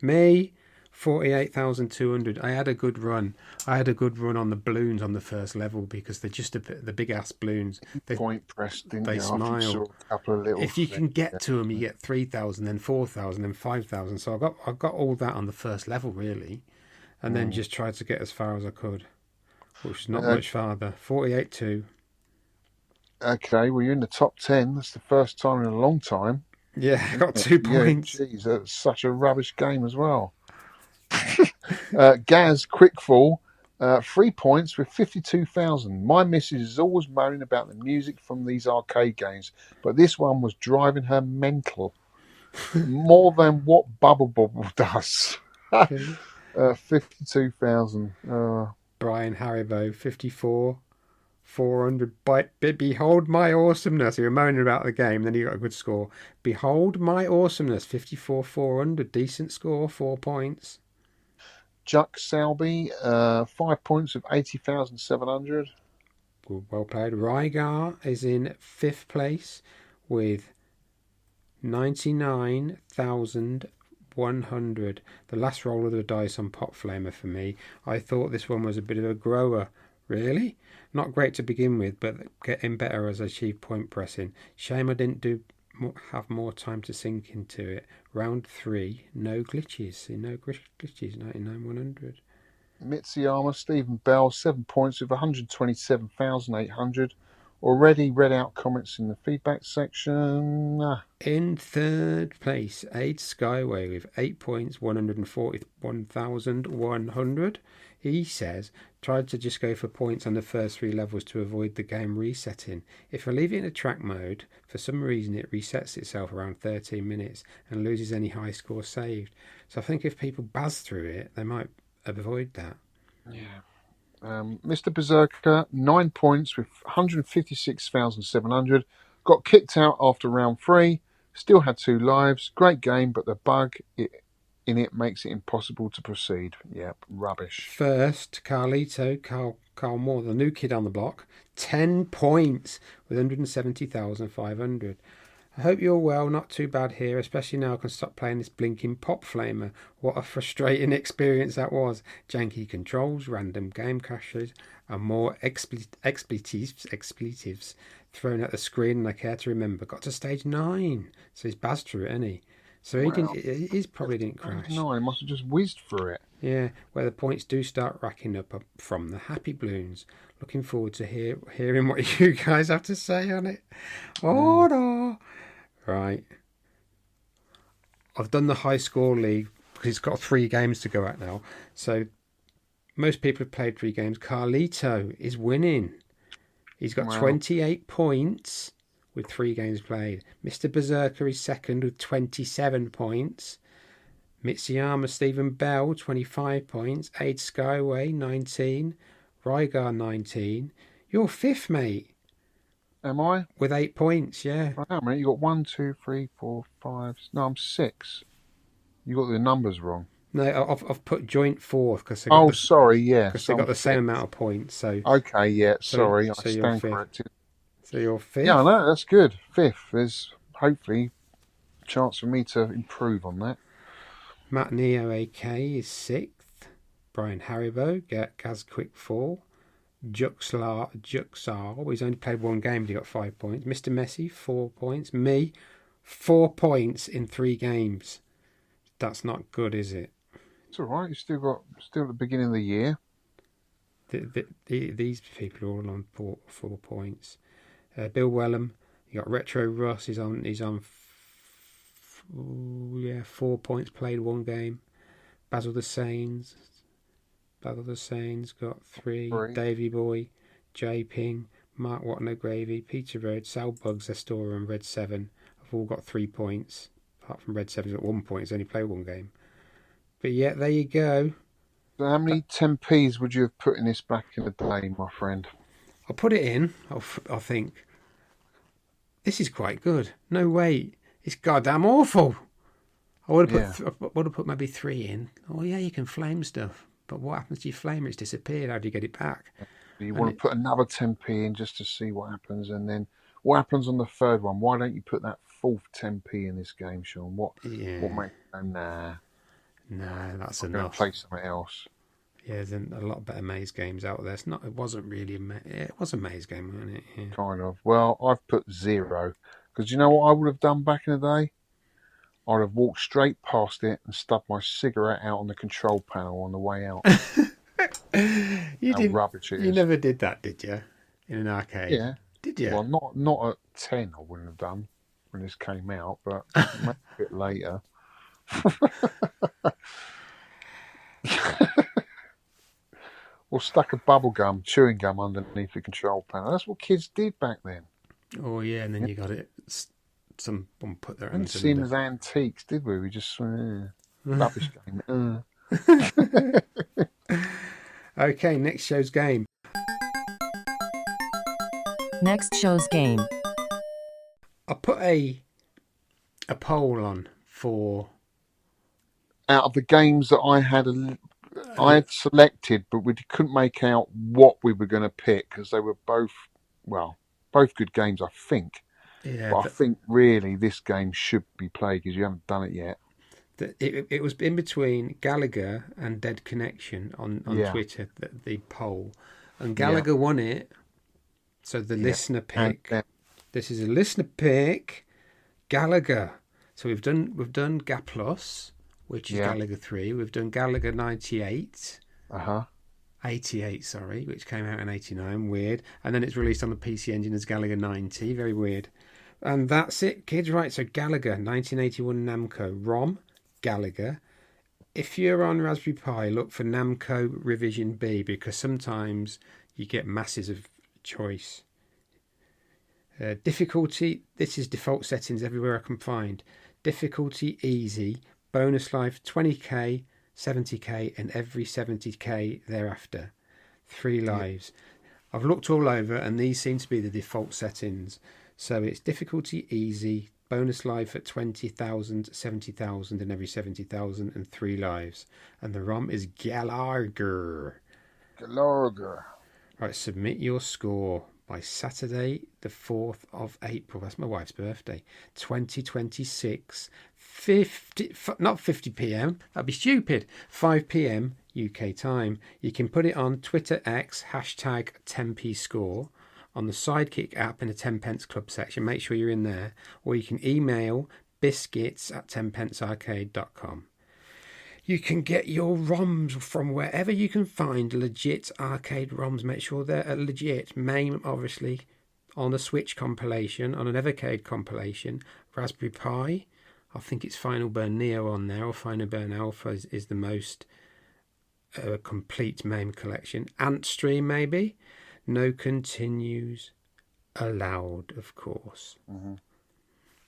Me, 48,200. I had a good run. I had a good run on the balloons on the first level because they're just the big ass balloons. Point pressed, didn't they you? smile. A couple of little if you can get to them, you get 3,000, then 4,000, then 5,000. So I got all that on the first level really, and then just tried to get as far as I could, which is not much farther. 48.2. Okay, well, you're in the top 10. That's the first time in a long time. Yeah, I got 2 points. Yeah, geez, that's such a rubbish game as well. Gaz Quickfall, 3 points with 52,000. My missus is always moaning about the music from these arcade games, but this one was driving her mental. More than what Bubble Bobble does. 52,000. Brian Haribo, 54. 400. Behold my awesomeness. You were moaning about the game, then you got a good score. Behold my awesomeness. 54, 400. Decent score, 4 points. Juck Salby, 5 points with 80,700. Well played. Rygar is in 5th place with 99,100. The last roll of the dice on Pop Flamer for me. I thought this one was a bit of a grower. Really? Not great to begin with, but getting better as I achieve point pressing. Shame I didn't have more time to sink into it. Round 3, no glitches. See, no glitches, 99,100. Mitsuyama, Stephen Bell, 7 points with 127,800. Already read out comments in the feedback section. In 3rd place, Aid Skyway with 8 points, 141,100. He says, tried to just go for points on the first 3 levels to avoid the game resetting. If I leave it in a track mode, for some reason it resets itself around 13 minutes and loses any high score saved. So I think if people buzz through it, they might avoid that. Yeah. Mr. Berserker, 9 points with 156,700. Got kicked out after round 3. Still had 2 lives. Great game, but the bug in it makes it impossible to proceed. Yep, rubbish. First, Carlito, Carl Moore, the new kid on the block, 10 points with 170,500. I hope you're well, not too bad here, especially now I can stop playing this blinking Pop Flamer. What a frustrating experience that was. Janky controls, random game crashes, and more expletives thrown at the screen than I care to remember. Got to stage 9, so he's buzzed through it, isn't he? So he probably didn't crash. No, he must have just whizzed through it. Yeah, where the points do start racking up from the happy balloons. Looking forward to hearing what you guys have to say on it. Oh no. Right. I've done the high score league because it's got 3 games to go at now. So most people have played 3 games. Carlito is winning. He's got 28 points with 3 games played. Mr. Berserker is second with 27 points. Mitsuyama Stephen Bell, 25 points. Aid Skyway, 19. Rygar, 19. You're 5th, mate. Am I? With 8 points, yeah. Hang on a minute, you got 1, 2, 3, 4, 5. No, I'm 6. You got the numbers wrong. No, I've put joint 4th because sorry, yeah. Because they got the same amount of points. So okay, yeah. Sorry, I stand corrected. So you're 5th. Yeah, no, that's good. 5th. There's hopefully a chance for me to improve on that. Matt Neo AK is 6th. Brian Haribo, Gaz Quick 4. Juxar, he's only played one game, but he got 5 points. Mr. Messi, 4 points. Me, 4 points in 3 games. That's not good, is it? It's all right. You still at the beginning of the year. These people are all on 4 points. Bill Wellham, you got Retro Russ. He's on 4 points. Played 1 game. Basil the Sains got 3. Davy Boy, J Ping, Mark Watno Gravy, Peter Road, Sal Bugs, Estora, and Red 7 have all got 3 points. Apart from Red 7's got 1 point. He's only played 1 game. But yeah, there you go. So how many 10p's would you have put in this back in the day, my friend? I'll put it in. I think this is quite good. No way, it's goddamn awful. I would have put maybe 3 in. Oh yeah, you can flame stuff, but what happens to your flamer? It's disappeared. How do you get it back? You want to put another 10p in just to see what happens, and then what happens on the third one? Why don't you put that 4th 10p in this game, Shaun? What makes you go, nah? No, that's I'm enough. going to play something else. Yeah, there's a lot better maze games out there. It wasn't really it was a maze game, wasn't it? Yeah. Kind of. Well, I've put 0 because you know what I would have done back in the day? I'd have walked straight past it and stubbed my cigarette out on the control panel on the way out. Rubbish it is. You never did that, did you? In an arcade? Yeah. Did you? Well, not at 10. I wouldn't have done when this came out, but maybe a bit later. Or stuck a chewing gum underneath the control panel. That's what kids did back then. Oh yeah, and then you got it. Someone put their hands. We didn't see them as antiques, did we? We just rubbish game. Okay, next show's game. Next show's game. I put a poll on for out of the games that I had selected, but we couldn't make out what we were going to pick because they were both good games, I think. Yeah, but I think really this game should be played because you haven't done it yet. It was in between GALAGA and Dead Connection on Twitter, the poll, and GALAGA won it. So the listener pick. This is a listener pick, GALAGA. So we've done GA Plus, which is GALAGA 3. We've done GALAGA 98. 88, sorry, which came out in 89. Weird. And then it's released on the PC Engine as GALAGA 90. Very weird. And that's it, kids. Right, so GALAGA 1981 Namco ROM, GALAGA. If you're on Raspberry Pi, look for Namco Revision B because sometimes you get masses of choice. Difficulty, this is default settings everywhere I can find. Difficulty easy, bonus life 20k, 70k, and every 70k thereafter. 3 lives. I've looked all over and these seem to be the default settings. So it's difficulty easy, bonus life at 20,000, 70,000, and every 70,000, and 3 lives. And the ROM is GALAGA. Right, submit your score by Saturday, the 4th of April. That's my wife's birthday. 2026, 50 p.m. That'd be stupid. 5 p.m. UK time. You can put it on Twitter X, hashtag 10p score, on the Sidekick app in the 10pence club section. Make sure you're in there. Or you can email biscuits@10pencearcade.com. You can get your ROMs from wherever you can find legit arcade ROMs. Make sure they're legit. MAME, obviously, on a Switch compilation, on an Evercade compilation. Raspberry Pi, I think it's Final Burn Neo on there, or Final Burn Alpha is the most complete MAME collection. Antstream, maybe. No continues allowed, of course. Mm-hmm.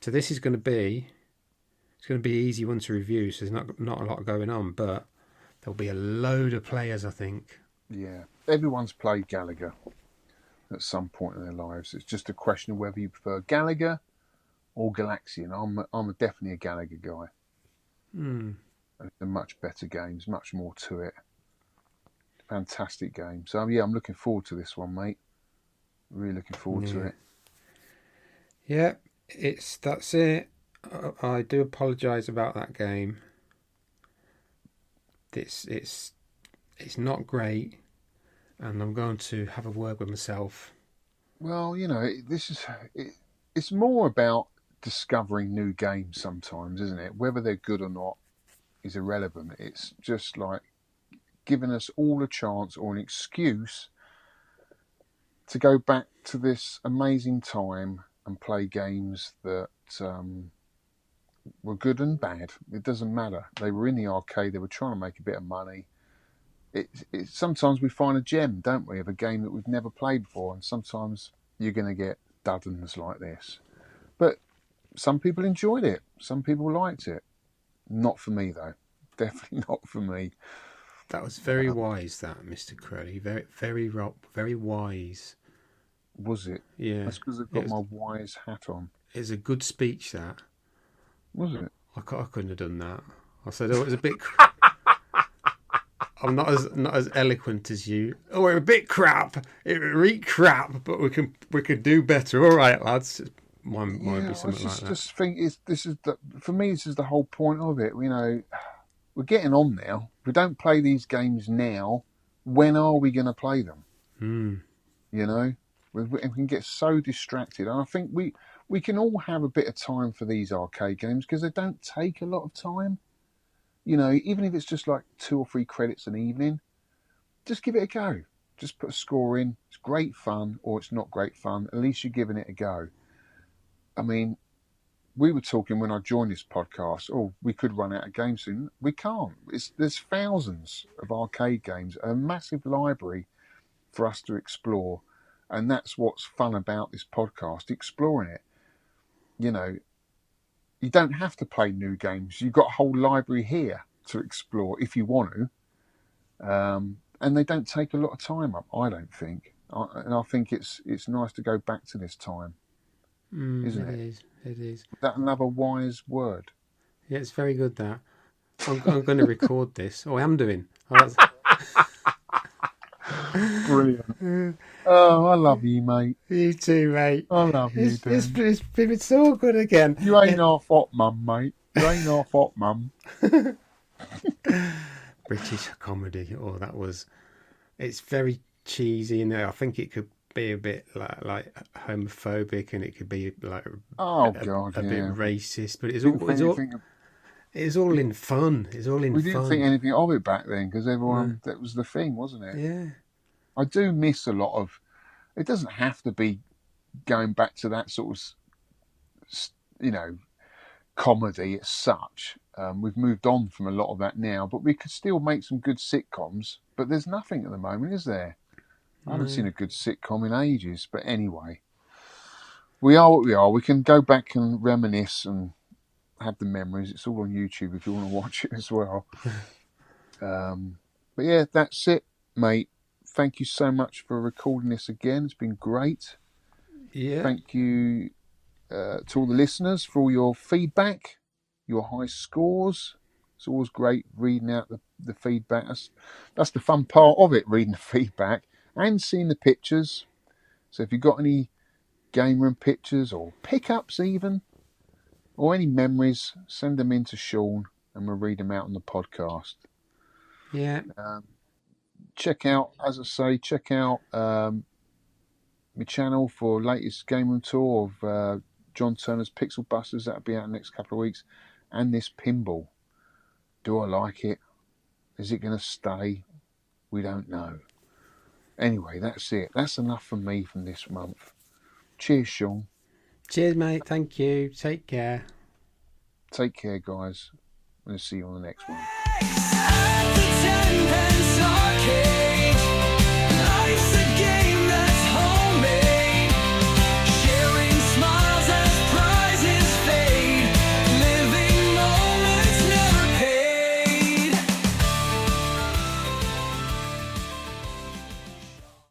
So this is going to be... It's going to be an easy one to review, so there's not a lot going on, but there'll be a load of players, I think. Yeah, everyone's played GALAGA at some point in their lives. It's just a question of whether you prefer GALAGA or Galaxian. I'm definitely a GALAGA guy. They're much better games, much more to it. Fantastic game. So yeah, I'm looking forward to this one, mate. Really looking forward to it. Yeah, that's it. I do apologise about that game. It's not great, and I'm going to have a word with myself. Well, it's more about discovering new games sometimes, isn't it? Whether they're good or not is irrelevant. It's just like giving us all a chance or an excuse to go back to this amazing time and play games that were good and bad. It doesn't matter. They were in the arcade. They were trying to make a bit of money. Sometimes we find a gem, don't we, of a game that we've never played before, and sometimes you're going to get duddens like this. But some people enjoyed it. Some people liked it. Not for me, though. Definitely not for me. That was very wise, that, Mr. Crowley. Very wise. Was it? Yeah. That's because I've got my wise hat on. It's a good speech, that. Was it? I couldn't have done that. I said, it was a bit... I'm not as eloquent as you. Oh, we're a bit crap. It reek crap, but we could do better. All right, lads. Might be something like that. I just think for me, this is the whole point of it. We're getting on now. If we don't play these games now, when are we going to play them? We can get so distracted. And I think we can all have a bit of time for these arcade games because they don't take a lot of time. Even if it's just like 2 or 3 credits an evening, just give it a go. Just put a score in. It's great fun or it's not great fun. At least you're giving it a go. I mean, we were talking when I joined this podcast, we could run out of games soon. We can't. There's thousands of arcade games, a massive library for us to explore. And that's what's fun about this podcast, exploring it. You don't have to play new games. You've got a whole library here to explore if you want to. And they don't take a lot of time up, I don't think. And I think it's nice to go back to this time, isn't it? It is. Is that another wise word? Yeah, it's very good, that. I'm going to record this. I am doing. Oh, Brilliant. Oh, I love you, mate. You too, mate. I love you, Dan. It's been so good again. You ain't half hot, mum, mate. You ain't half hot, mum. British comedy. It's very cheesy, I think it could be a bit like homophobic, and it could be like a bit racist, but it's all in fun. It's all in fun. We didn't think anything of it back then because everyone that was the thing, wasn't it? Yeah. I do miss a lot of. It doesn't have to be going back to that sort of, comedy as such. We've moved on from a lot of that now, but we could still make some good sitcoms. But there's nothing at the moment, is there? I haven't seen a good sitcom in ages. But anyway, we are what we are. We can go back and reminisce and have the memories. It's all on YouTube if you want to watch it as well. But yeah, that's it, mate. Thank you so much for recording this again. It's been great. Yeah. Thank you to all the listeners for all your feedback, your high scores. It's always great reading out the feedback. That's the fun part of it, reading the feedback and seeing the pictures. So if you've got any game room pictures or pickups even, or any memories, send them in to Shaun and we'll read them out on the podcast. Yeah. Check out my channel for latest game room tour of John Turner's Pixel Busters. That'll be out in the next couple of weeks. And this pinball. Do I like it? Is it going to stay? We don't know. Anyway, that's it. That's enough from me from this month. Cheers, Shaun. Cheers, mate. Thank you. Take care. Take care, guys. We'll see you on the next one.